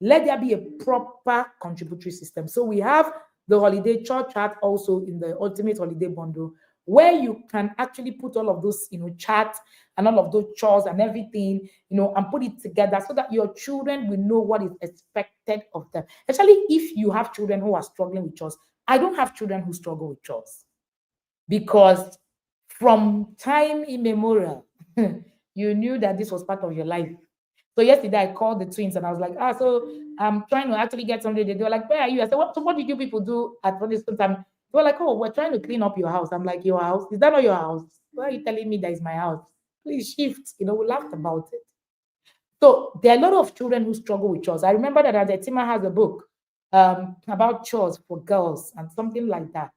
Let there be a proper contributory system. So we have the holiday chore chart also in the ultimate holiday bundle, where you can actually put all of those charts and all of those chores and everything, and put it together so that your children will know what is expected of them. Especially if you have children who are struggling with chores. I don't have children who struggle with chores, because from time immemorial, you knew that this was part of your life. So yesterday I called the twins and I was like, so I'm trying to actually get somebody. They were like, where are you? I said, so what did you people do at this time? They were like, oh, we're trying to clean up your house. I'm like, your house? Is that not your house? Why are you telling me that is my house? Please shift. We laughed about it. So there are a lot of children who struggle with chores. I remember that Adetima has a book about chores for girls and something like that.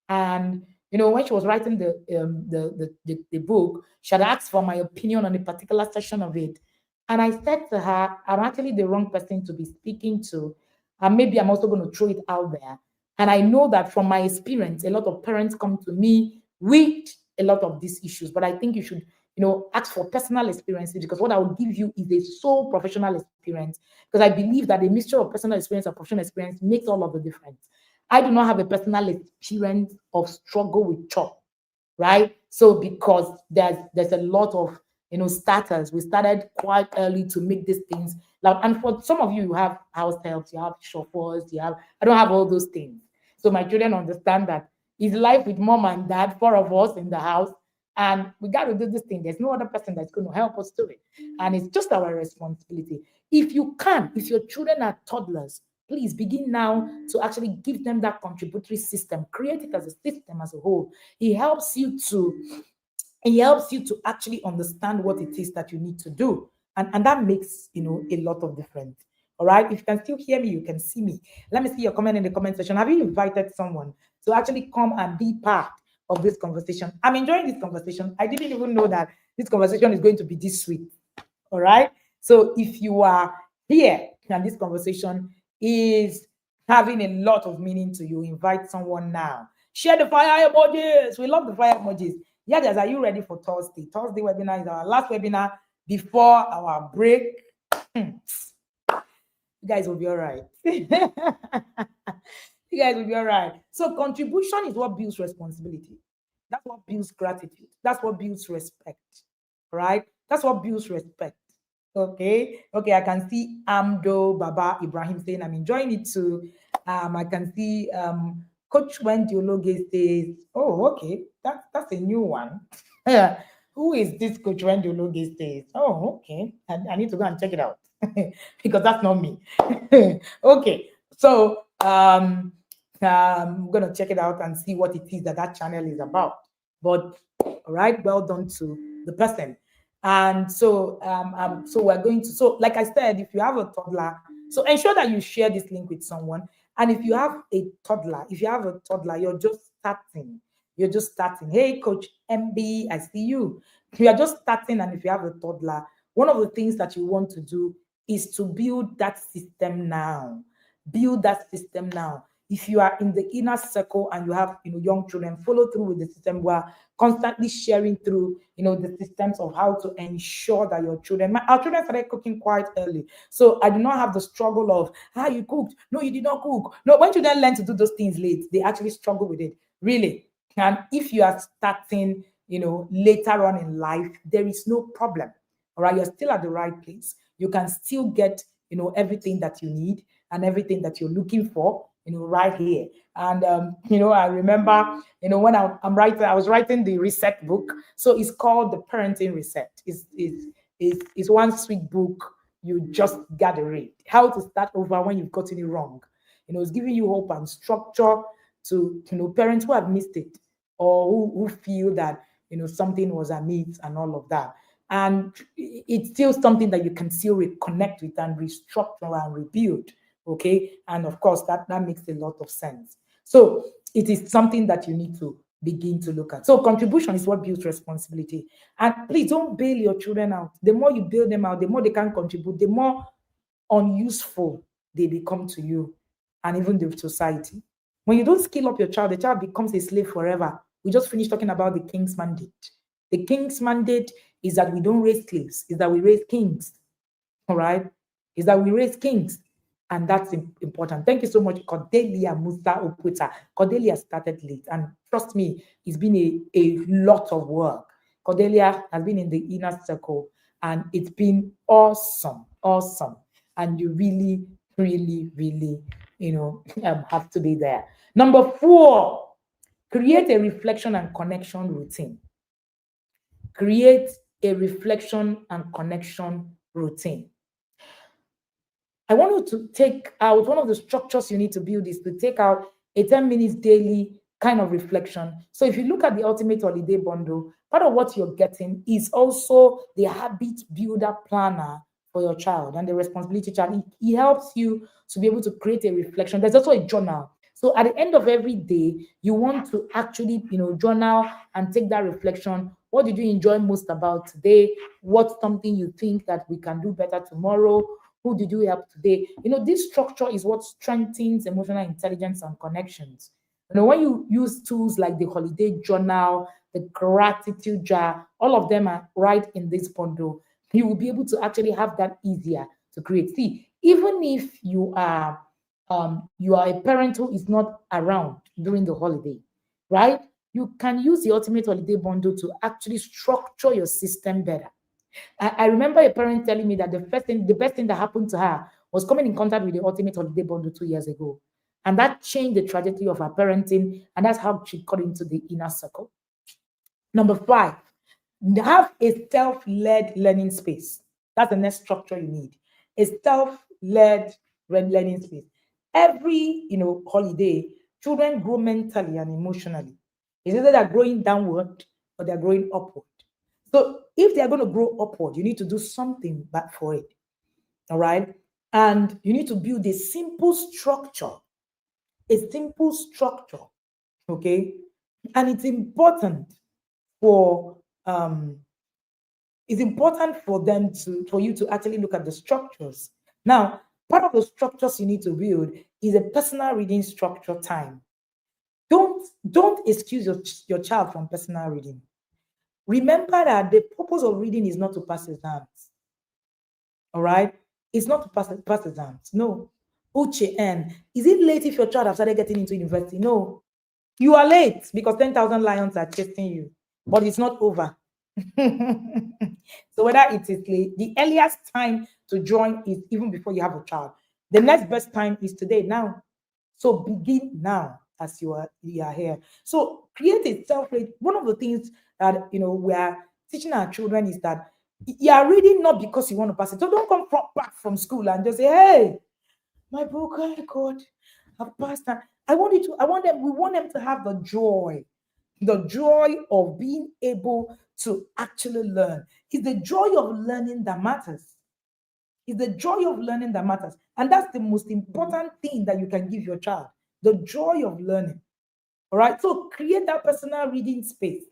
And when she was writing the book, she had asked for my opinion on a particular section of it. And I said to her, I'm actually the wrong person to be speaking to. And maybe I'm also going to throw it out there. And I know that from my experience, a lot of parents come to me with a lot of these issues. But I think you should ask for personal experiences, because what I will give you is a sole professional experience. Because I believe that a mixture of personal experience and professional experience makes all of the difference. I do not have a personal experience of struggle with chop, right? So because there's a lot of starters. We started quite early to make these things loud. And for some of you, you have house helps, you have chauffeurs, you have I don't have all those things. So my children understand that it's life with mom and dad, four of us in the house, and we got to do this thing. There's no other person that's going to help us do it. And it's just our responsibility. If you can, if your children are toddlers, please begin now to actually give them that contributory system. Create it as a system as a whole. It helps you to actually understand what it is that you need to do. And that makes a lot of difference. All right. If you can still hear me, you can see me. Let me see your comment in the comment section. Have you invited someone to actually come and be part of this conversation? I'm enjoying this conversation. I didn't even know that this conversation is going to be this sweet. All right. So if you are here and this conversation is having a lot of meaning to you, invite someone now. Share the fire emojis. We love the fire emojis. Yeah, guys, are you ready for Thursday? Thursday webinar is our last webinar before our break. You guys will be all right. You guys will be all right. So contribution is what builds responsibility. That's what builds gratitude. That's what builds respect. Right? That's what builds respect. Okay. Okay. I can see Amdo Baba Ibrahim saying I'm enjoying it too. I can see Coach Wendy Ologe says, oh, okay. That's a new one. Yeah. Who is this Coach Wendy Ologe says? Oh, okay. I need to go and check it out because that's not me. Okay. So I'm gonna check it out and see what it is that channel is about. But all right, well done to the person. And so we're going to, so like I said, if you have a toddler, so ensure that you share this link with someone. And if you have a toddler, you're just starting. You're just starting. Hey, Coach MB, I see you. You are just starting, and if you have a toddler, one of the things that you want to do is to build that system now. Build that system now. If you are in the inner circle and you have young children, follow through with the system. We are constantly sharing through the systems of how to ensure that your children, our children started cooking quite early, so I do not have the struggle of you cooked, no you did not cook. No, when children learn to do those things late, they actually struggle with it, really. And if you are starting later on in life, there is no problem. All right, you're still at the right place. You can still get everything that you need and everything that you're looking for right here. And I remember when I was writing the reset book. So it's called the Parenting Reset. It's one sweet book you just gotta read. How to start over when you've gotten it wrong. It's giving you hope and structure to parents who have missed it, or who feel that something was amiss and all of that. And it's still something that you can still reconnect with and restructure and rebuild. Okay. And of course, that makes a lot of sense. So it is something that you need to begin to look at. So contribution is what builds responsibility. And please don't bail your children out. The more you bail them out, the more they can contribute, the more unuseful they become to you and even the society. When you don't skill up your child, the child becomes a slave forever. We just finished talking about the king's mandate. The king's mandate is that we don't raise slaves, is that we raise kings. All right? Is that we raise kings. And that's important. Thank you so much, Cordelia Musa Oputa. Cordelia started late, and trust me, it's been a lot of work. Cordelia has been in the inner circle, and it's been awesome, awesome. And you really, really, really, have to be there. Number 4, create a reflection and connection routine. Create a reflection and connection routine. I want you to take out one of the structures you need to build is to take out a 10 minutes daily kind of reflection. So if you look at the ultimate holiday bundle, part of what you're getting is also the habit builder planner for your child and the responsibility chart. It helps you to be able to create a reflection. There's also a journal. So at the end of every day, you want to actually, journal and take that reflection. What did you enjoy most about today? What's something you think that we can do better tomorrow? Who did you help today? This structure is what strengthens emotional intelligence and connections. When you use tools like the holiday journal, the gratitude jar, all of them are right in this bundle. You will be able to actually have that easier to create. See, even if you are a parent who is not around during the holiday, right? You can use the ultimate holiday bundle to actually structure your system better. I remember a parent telling me that the best thing that happened to her was coming in contact with the ultimate holiday bundle 2 years ago. And that changed the trajectory of her parenting. And that's how she got into the inner circle. Number five, have a self-led learning space. That's the next structure you need. A self-led learning space. Every holiday, children grow mentally and emotionally. It's either they're growing downward or they're growing upward. So if they're going to grow upward, you need to do something back for it. All right. And you need to build a simple structure. A simple structure. Okay. And for um it's important for you to actually look at the structures. Now, part of the structures you need to build is a personal reading structure time. Don't excuse your child from personal reading. Remember that the purpose of reading is not to pass exams. All right? It's not to pass exams. No. Uche, and is it late if your child has started getting into university? No. You are late because 10,000 lions are chasing you, but it's not over. So whether it is late, the earliest time to join is even before you have a child. The next best time is today, now. So begin now as you are here. So create a self-rate. One of the things that we are teaching our children is that you are reading not because you want to pass it. So don't come back from school and just say, "Hey, my book, oh God, I've passed that." We want them to have the joy of being able to actually learn. It's the joy of learning that matters. It's the joy of learning that matters. And that's the most important thing that you can give your child, the joy of learning. All right. So create that personal reading space.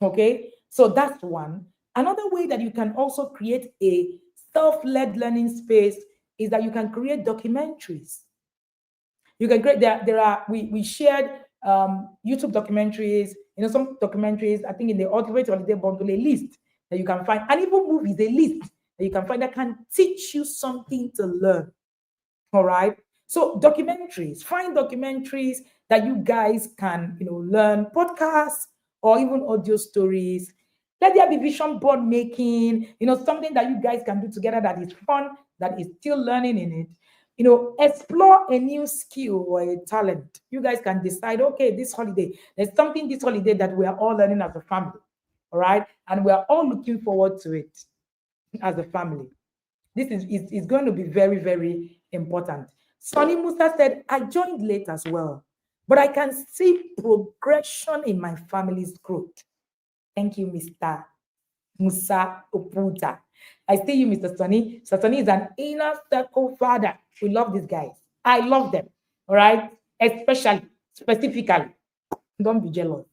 Okay. So that's one. Another way that you can also create a self-led learning space is that you can create documentaries. You can create there are we shared YouTube documentaries, some documentaries, I think in the Ultimate Holiday Bundle, a list that you can find, and even movies, a list that you can find that can teach you something to learn. All right. So documentaries, find documentaries that you guys can, learn, podcasts or even audio stories. Let there be vision board making, something that you guys can do together that is fun, that is still learning in it. Explore a new skill or a talent. You guys can decide, okay, there's something this holiday that we are all learning as a family. All right. And we are all looking forward to it as a family. This is going to be very, very important. Sonny Musa said, I joined late as well, but I can see progression in my family's growth. Thank you, Mr. Musa Oputa. I see you, Mr. Sonny. Mr. Sonny is an inner circle father. We love these guys. I love them. All right. Especially, specifically. Don't be jealous.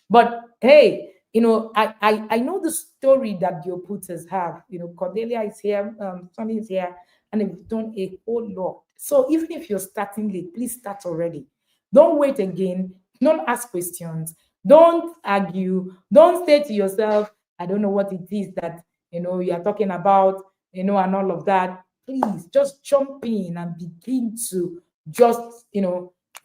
But hey, I know the story that the Oputas have. Cordelia is here, Sonny is here, and they've done a whole lot. So even if you're starting late, please start already. Don't wait again. Don't ask questions. Don't argue. Don't say to yourself, I don't know what it is that you are talking about, and all of that. Please just jump in and begin to just,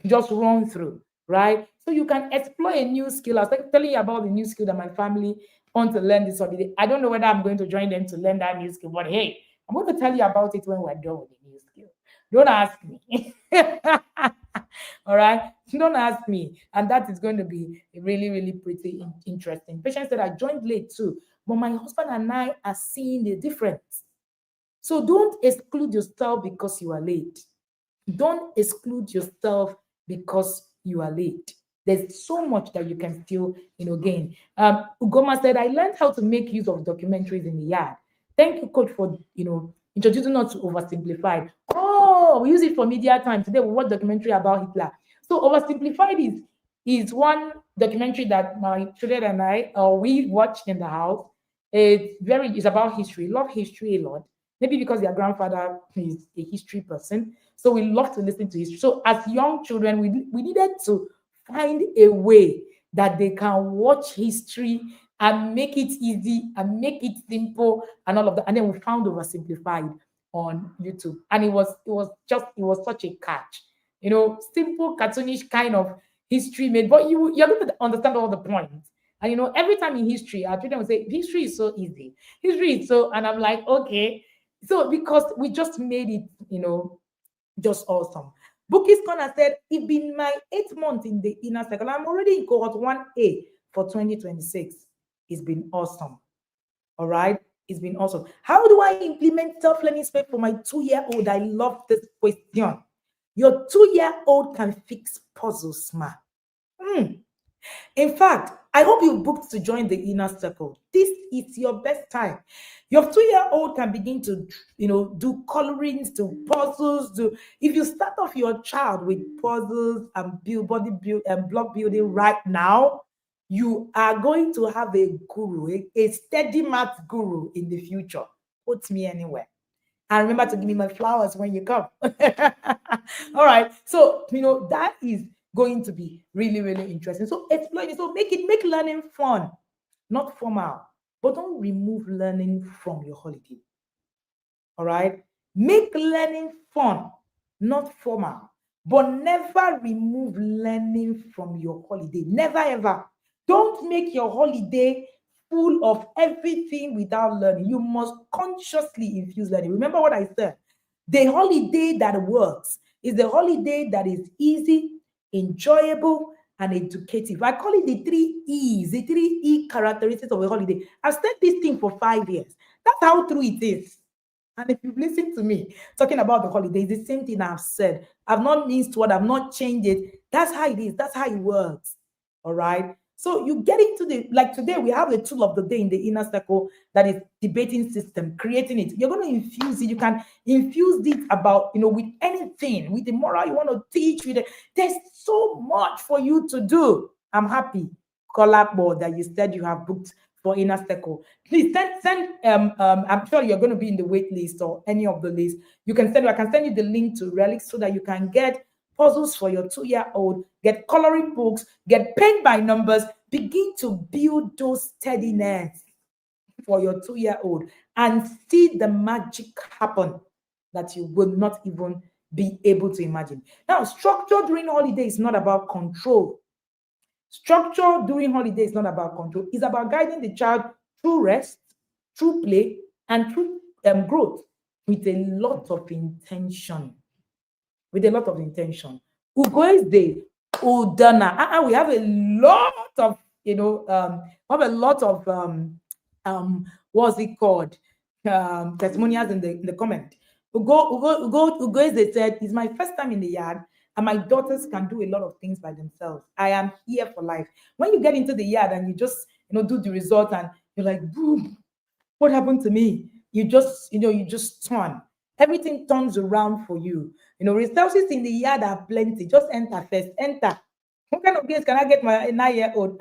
just run through, right? So you can explore a new skill. I was telling you about the new skill that my family want to learn this holiday. I don't know whether I'm going to join them to learn that new skill, but hey, I'm going to tell you about it when we're done with the new skill. Don't ask me. All right. Don't ask me. And that is going to be really, really pretty interesting. Patience said I joined late too, but my husband and I are seeing the difference. So don't exclude yourself because you are late. Don't exclude yourself because you are late. There's so much that you can still, gain. Ugoma said, I learned how to make use of documentaries in the yard. Thank you, coach, for, introducing us to oversimplified. Oh, we use it for media time. Today we watch documentary about Hitler. So oversimplified is one documentary that my children and I, we watched in the house. It's about history. Love history a lot. Maybe because their grandfather is a history person. So we love to listen to history. So as young children, we needed to find a way that they can watch history and make it easy and make it simple and all of that. And then we found oversimplified on YouTube. And it was such a catch. Simple, cartoonish kind of history made, but you're going to understand all the points. And every time in history, our children will say, history is so easy. History is so, and I'm like, okay. So because we just made it, just awesome. Bookie's Corner said, it been my 8th month in the inner circle. I'm already in cohort 1A for 2026. It's been awesome. All right. It's been awesome. How do I implement self-learning space for my 2-year-old? I love this question. Your 2-year-old can fix puzzles, ma. In fact, I hope you booked to join the inner circle. This is your best time. Your 2-year-old can begin to, do colorings, do puzzles, do. If you start off your child with puzzles and build and block building right now, you are going to have a guru, a steady math guru in the future. Put me anywhere. And remember to give me my flowers when you come. All right. So, that is going to be really, really interesting. So explain it. So make learning fun, not formal. But don't remove learning from your holiday. All right. Make learning fun, not formal. But never remove learning from your holiday. Never ever. Don't make your holiday full of everything without learning. You must consciously infuse learning. Remember what I said. The holiday that works is the holiday that is easy, enjoyable, and educative. I call it the 3 E's, the 3 E characteristics of a holiday. I've said this thing for 5 years. That's how true it is. And if you've listened to me talking about the holidays, the same thing I've said. I've not missed what, I've not changed it. That's how it is. That's how it works. All right. So you get into like today, we have the tool of the day in the inner circle that is debating system, creating it. You're going to infuse it. You can infuse it about, with anything, with the moral you want to teach. There's so much for you to do. I'm happy, board that you said you have booked for inner circle. Please send I'm sure you're going to be in the wait list or any of the list. I can send you the link to Relics so that you can get puzzles for your 2-year-old, get coloring books, get paint by numbers, begin to build those steadiness for your 2-year-old and see the magic happen that you will not even be able to imagine. Now, structure during holiday is not about control. Structure during holiday is not about control. It's about guiding the child through rest, through play, and through growth with a lot of intention. With a lot of intention. Ugo is the Udana. We have a lot of, we have a lot of what's it called? Testimonials in the comment. Ugo is they said, it's my first time in the yard, and my daughters can do a lot of things by themselves. I am here for life. When you get into the yard and you just, do the result and you're like, boom, what happened to me? You just turn. Everything turns around for you. Resources in the yard are plenty. Just enter first. Enter. What kind of games can I get my 9-year-old?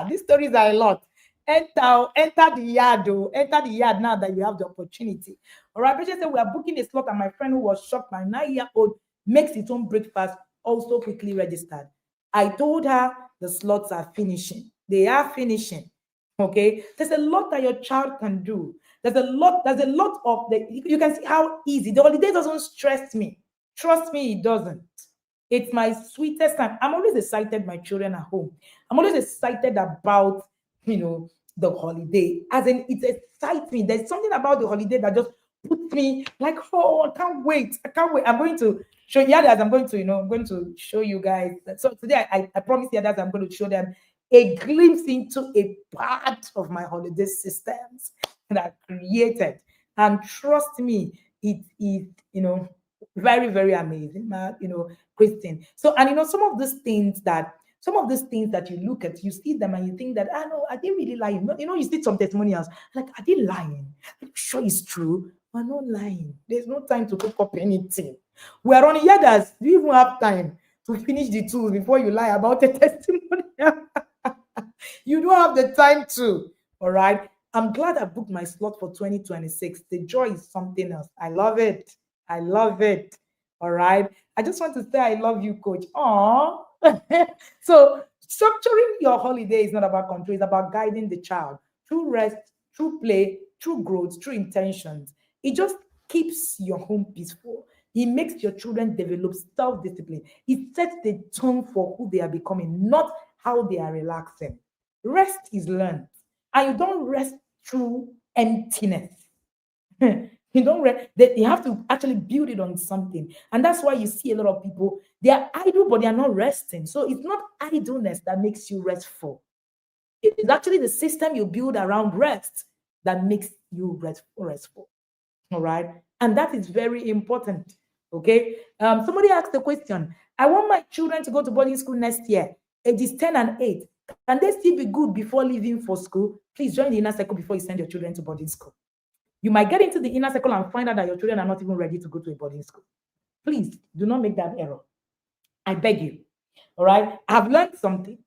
These stories are a lot. Enter the yard, oh. Enter the yard now that you have the opportunity. All right, Bridget said we are booking a slot, and my friend who was shocked, my 9-year-old makes its own breakfast, also quickly registered. I told her the slots are finishing. They are finishing. Okay, there's a lot that your child can do. There's a lot of you can see how easy the holiday doesn't stress me. Trust me, it doesn't. It's my sweetest time. I'm always excited my children are home. I'm always excited about the holiday. As in, it excites me. There's something about the holiday that just puts me like, oh, I can't wait. I can't wait. I'm going to show you that I'm going to show you guys. So today I promise you that I'm going to show them a glimpse into a part of my holiday systems that I created. And trust me, it is, very, very amazing, Christine. So, and some of these things that Some of these things that you look at, you see them and you think that, ah, no, are they really lying? No, you see some testimonials, like, are they lying? Are you sure it's true? We're not lying. There's no time to cook up anything. We're on yadas. Do you even have time to finish the tools before you lie about a testimony? You don't have the time to. All right. I'm glad I booked my slot for 2026. The joy is something else. I love it. I love it. All right. I just want to say I love you, coach. Aww. So structuring your holiday is not about control, it's about guiding the child through rest, through play, through growth, through intentions. It just keeps your home peaceful. It makes your children develop self-discipline. It sets the tone for who they are becoming, not how they are relaxing. Rest is learned, and you don't rest through emptiness. You don't that you have to actually build it on something, and that's why you see a lot of people, they are idle but they are not resting. So it's not idleness that makes you restful. It is actually the system you build around rest that makes you restful. All right, and that is very important. Okay. Somebody asked the question, I want my children to go to boarding school next year, ages 10 and 8. Can they still be good before leaving for school? Please join the inner circle before you send your children to boarding school. You might get into the inner circle and find out that your children are not even ready to go to a boarding school. Please do not make that error. I beg you. All right. I've learned something.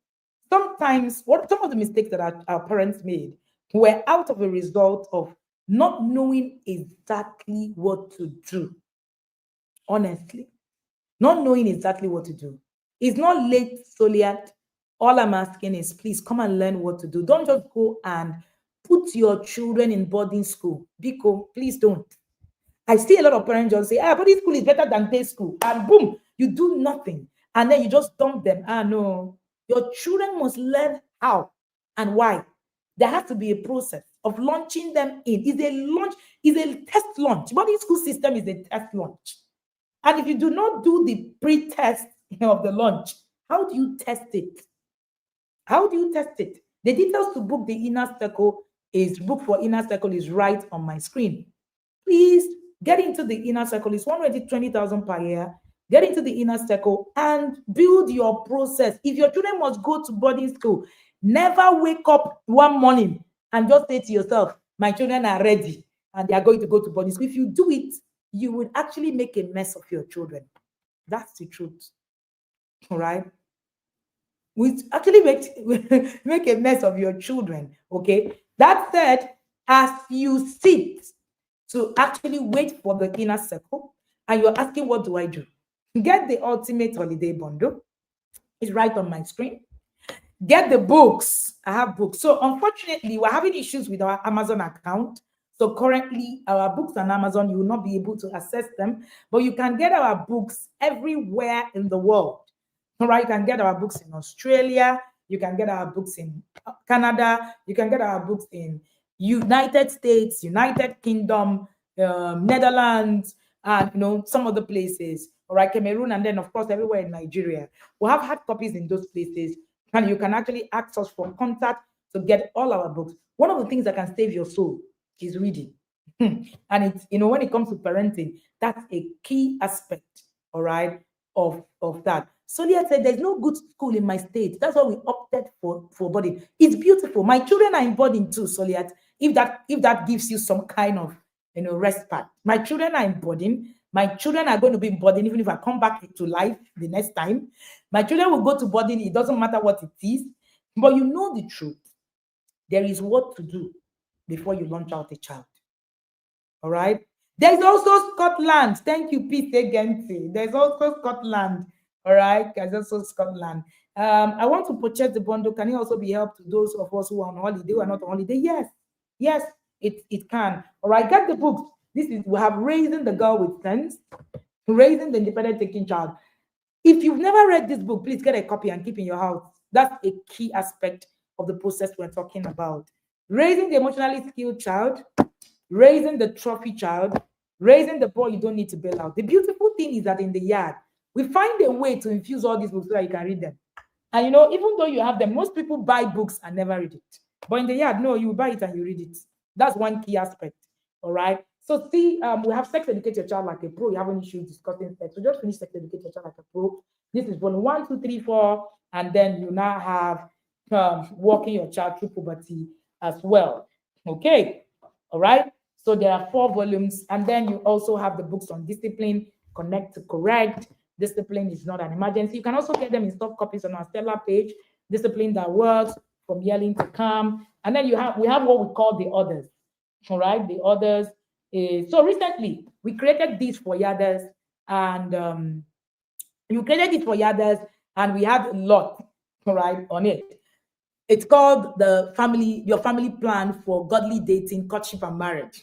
Sometimes, what some of the mistakes that our parents made were out of a result of not knowing exactly what to do. Honestly, not knowing exactly what to do. It's not late, Soliat. All I'm asking is please come and learn what to do. Don't just go and put your children in boarding school. Biko, please don't. I see a lot of parents just say, ah, boarding school is better than day school. And boom, you do nothing. And then you just dump them. Ah, no. Your children must learn how and why. There has to be a process of launching them in. Is a test launch. Boarding school system is a test launch. And if you do not do the pre-test of the launch, how do you test it? How do you test it? The details to book the inner circle is book for inner circle is right on my screen. Please get into the inner circle. It's 120,000 per year. Get into the inner circle and build your process. If your children must go to boarding school, never wake up one morning and just say to yourself, my children are ready and they are going to go to boarding school. If you do it, you would actually make a mess of your children. That's the truth. All right. We actually make a mess of your children. Okay. That said, as you sit to actually wait for the inner circle and you're asking, what do I do? Get the ultimate holiday bundle. It's right on my screen. Get the books. I have books. So unfortunately, we're having issues with our Amazon account. So currently, our books on Amazon, you will not be able to access them, but you can get our books everywhere in the world. All right, you can get our books in Australia. You can get our books in Canada. You can get our books in United States, United Kingdom, Netherlands, and some other places. All right, Cameroon, and then of course everywhere in Nigeria. We have hard copies in those places, and you can actually ask us for contact to get all our books. One of the things that can save your soul is reading. And it's when it comes to parenting, that's a key aspect, all right, of that. Sonia said there's no good school in my state. That's why we opted for boarding. It's beautiful. My children are in boarding too, Soliat. If that gives you some kind of respite. My children are in boarding. My children are going to be in boarding even if I come back to life the next time. My children will go to boarding. It doesn't matter what it is. But you know the truth. There is what to do before you launch out a child. All right. There's also Scotland. Thank you, Peter Gente. There's also Scotland. All right. There's also Scotland. I want to purchase the bundle. Can it also be help to those of us who are on holiday, who are not on holiday? Yes. Yes, it can. All right. Get the books. We have Raising the Girl with Sense, Raising the Independent Thinking Child. If you've never read this book, please get a copy and keep in your house. That's a key aspect of the process we're talking about. Raising the emotionally skilled child, raising the trophy child, raising the boy you don't need to bail out. The beautiful thing is that in the yard, we find a way to infuse all these books so that you can read them. And even though you have them, most people buy books and never read it. But in the yard, no, you buy it and you read it. That's one key aspect. All right. So see, we have Sex Educate Your Child Like a Pro. You haven't issued discussing sex. So just finish Sex Educate Your Child Like a Pro. This is volume one, two, three, four, and then you now have walking your child through puberty as well. Okay, all right. So there are four volumes, and then you also have the books on discipline, connect to correct. Discipline is not an emergency. You can also get them in soft copies on our Stellar page. Discipline that works, from yelling to calm, and then we have what we call the others. All right, the others is so recently we created these for Yadas, and you created it for Yadas, and we have a lot, all right, on it. It's called your family plan for godly dating, courtship, and marriage.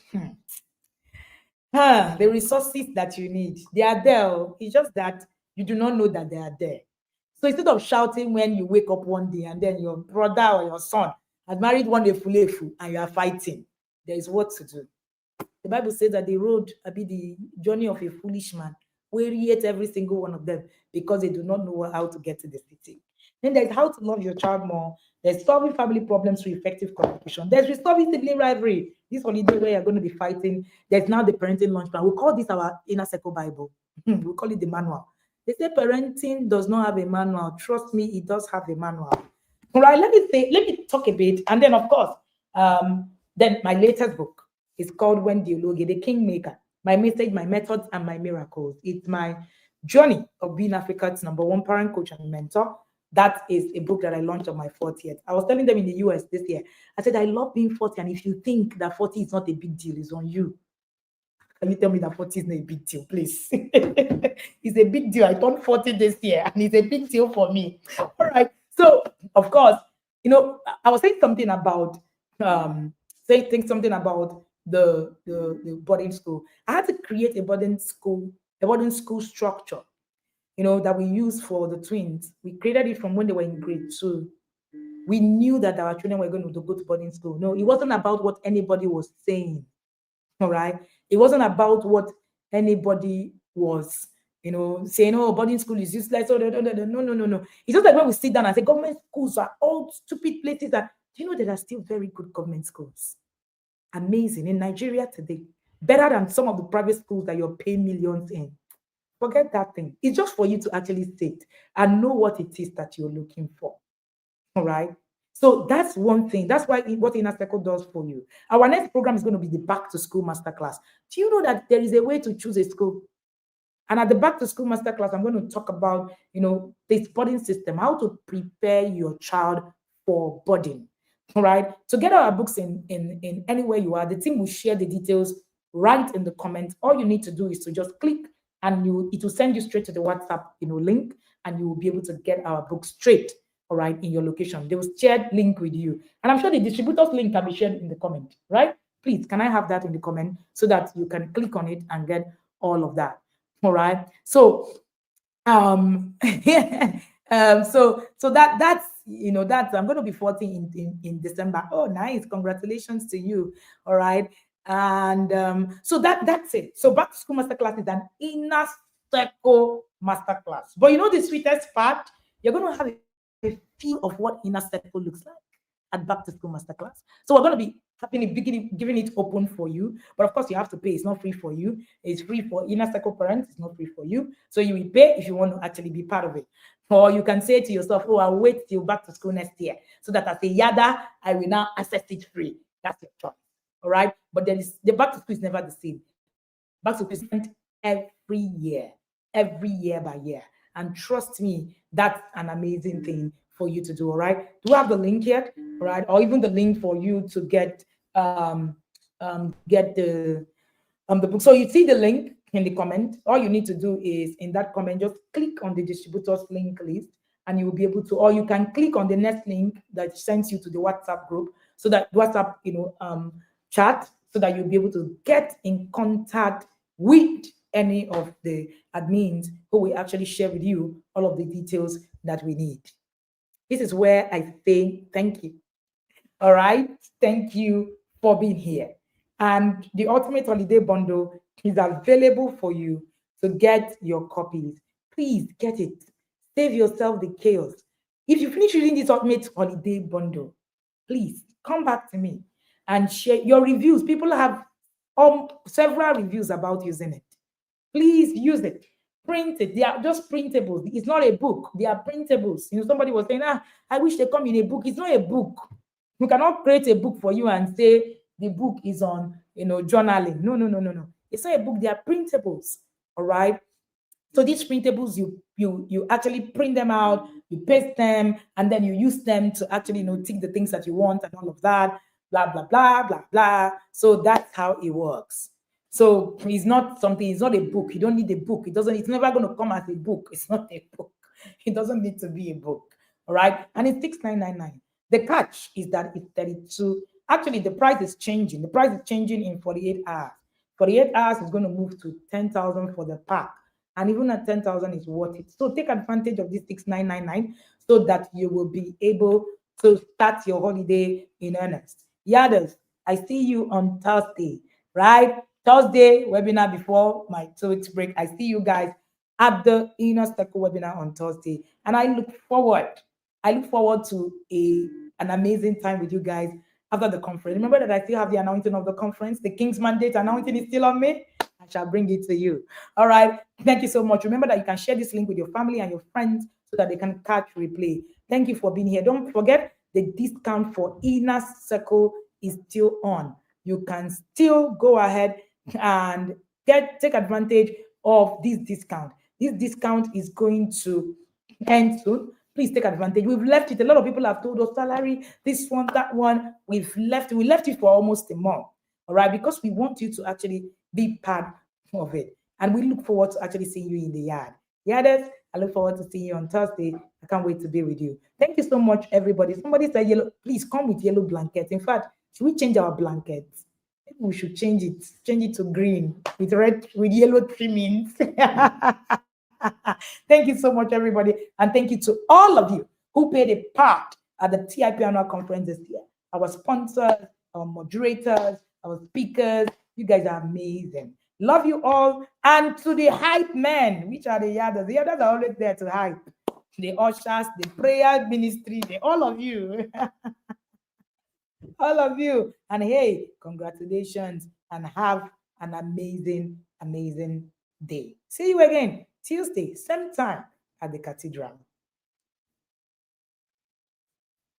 The resources that you need, they are there. Oh. It's just that you do not know that they are there. So instead of shouting when you wake up one day and then your brother or your son has married one efulefu and you are fighting, there is what to do. The Bible says that the road, be the journey of a foolish man, wearieth every single one of them because they do not know how to get to the city. Then there's how to love your child more. There's solving family problems through effective communication. There's resolving sibling rivalry. This holiday where you're going to be fighting. There's now the parenting launch plan. We call this our inner circle Bible. We call it the manual. They say parenting does not have a manual. Trust me, it does have a manual. All right, let me talk a bit, and then of course, then my latest book is called When Dialogue, the Kingmaker. My message, my methods, and my miracles. It's my journey of being Africa's number one parent coach and mentor. That is a book that I launched on my 40th. I was telling them in the US this year. I said, I love being 40, and if you think that 40 is not a big deal, it's on you. Can you tell me that 40 is not a big deal, please? It's a big deal. I turned 40 this year, and it's a big deal for me. All right. So, of course, I was saying something about saying something about the boarding school. I had to create a boarding school structure, that we use for the twins. We created it from when they were in grade two. We knew that our children were going to go to boarding school. No, it wasn't about what anybody was saying. All right. It wasn't about what anybody was, saying, oh, boarding school is useless. Oh, no, no, no, no, no, no, no, no. It's just like when we sit down and say government schools are all stupid places. That do you know there are still very good government schools? Amazing in Nigeria today, better than some of the private schools that you're paying millions in. Forget that thing. It's just for you to actually sit and know what it is that you're looking for. All right. So that's one thing. That's why what Inner Circle does for you. Our next program is going to be the Back to School Masterclass. Do you know that there is a way to choose a school? And at the Back to School Masterclass, I'm going to talk about, this boarding system, how to prepare your child for boarding. All right. To get our books in anywhere you are, the team will share the details right in the comments. All you need to do is to just click, and it will send you straight to the WhatsApp, link, and you will be able to get our books straight, all right, in your location. They will share link with you. And I'm sure the distributor's link can be shared in the comment, right? Please, can I have that in the comment so that you can click on it and get all of that? All right. So that's I'm going to be 40 in December. Oh, nice. Congratulations to you. All right. And so that's it. So Back to School Masterclass is an inner circle masterclass. But the sweetest part, you're going to have a feel of what inner circle looks like at Back to School Masterclass. So we're going to be giving it open for you. But of course, you have to pay. It's not free for you. It's free for Inner Circle parents. It's not free for you. So you will pay if you want to actually be part of it. Or you can say to yourself, oh, I'll wait till Back to School next year so that as a Yada, I will now access it free. That's your choice. All right. But then the Back to School is never the same. Back to School is every year by year. And trust me, that's an amazing thing for you to do. All right. Do you have the link yet? All right. Or even the link for you to get the book. So you see the link in the comment. All you need to do is in that comment, just click on the distributors link list, and you will be able to, or you can click on the next link that sends you to the WhatsApp group, so that WhatsApp, chat, so that you'll be able to get in contact with any of the admins who will actually share with you all of the details that we need. This is where I say thank you. All right. Thank you for being here. And the Ultimate Holiday Bundle is available for you to get your copies. Please get it. Save yourself the chaos. If you finish reading this Ultimate Holiday Bundle, please come back to me and share your reviews. People have several reviews about using it. Please use it. printed. They are just printables. It's not a book. They are printables. Somebody was saying, I wish they come in a book. It's not a book. You cannot create a book for you and say the book is on, journaling. No, no, no, no, no. It's not a book. They are printables. All right. So these printables, you actually print them out, you paste them, and then you use them to actually tick the things that you want and all of that, blah blah blah blah blah. So that's how it works. So it's not something. It's not a book. You don't need a book. It doesn't. It's never going to come as a book. It's not a book. It doesn't need to be a book. All right, and it's 6,999. The catch is that it's 32. Actually, the price is changing. The price is changing in 48 hours. 48 hours is going to move to 10,000 for the pack, and even at 10,000 is worth it. So take advantage of this 6,999 so that you will be able to start your holiday in earnest. Yarders, I see you on Thursday, right? Thursday webinar before my 2 weeks break. I see you guys at the Inner Circle webinar on Thursday, and I look forward to an amazing time with you guys after the conference. Remember that I still have the anointing of the conference. The King's Mandate anointing is still on me. I shall bring it to you. All right. Thank you so much. Remember that you can share this link with your family and your friends so that they can catch replay. Thank you for being here. Don't forget the discount for Inner Circle is still on. You can still go ahead and take advantage of this discount. This discount is going to end soon. Please take advantage. We've left it. A lot of people have told us salary, this one, that one. We left it for almost a month. All right, because we want you to actually be part of it. And we look forward to actually seeing you in the yard. Yarders, I look forward to seeing you on Thursday. I can't wait to be with you. Thank you so much, everybody. Somebody said yellow. Please come with yellow blankets. In fact, should we change our blankets? Maybe we should change it to green with yellow trimmings. Thank you so much, everybody. And thank you to all of you who played a part at the TIP annual conference this year. Our sponsors, our moderators, our speakers. You guys are amazing. Love you all. And to the hype men, which are the others. The others are always there to hype. The ushers, the prayer ministry, all of you. All of you. And hey, congratulations and have an amazing, amazing day. See you again Tuesday, same time at the cathedral.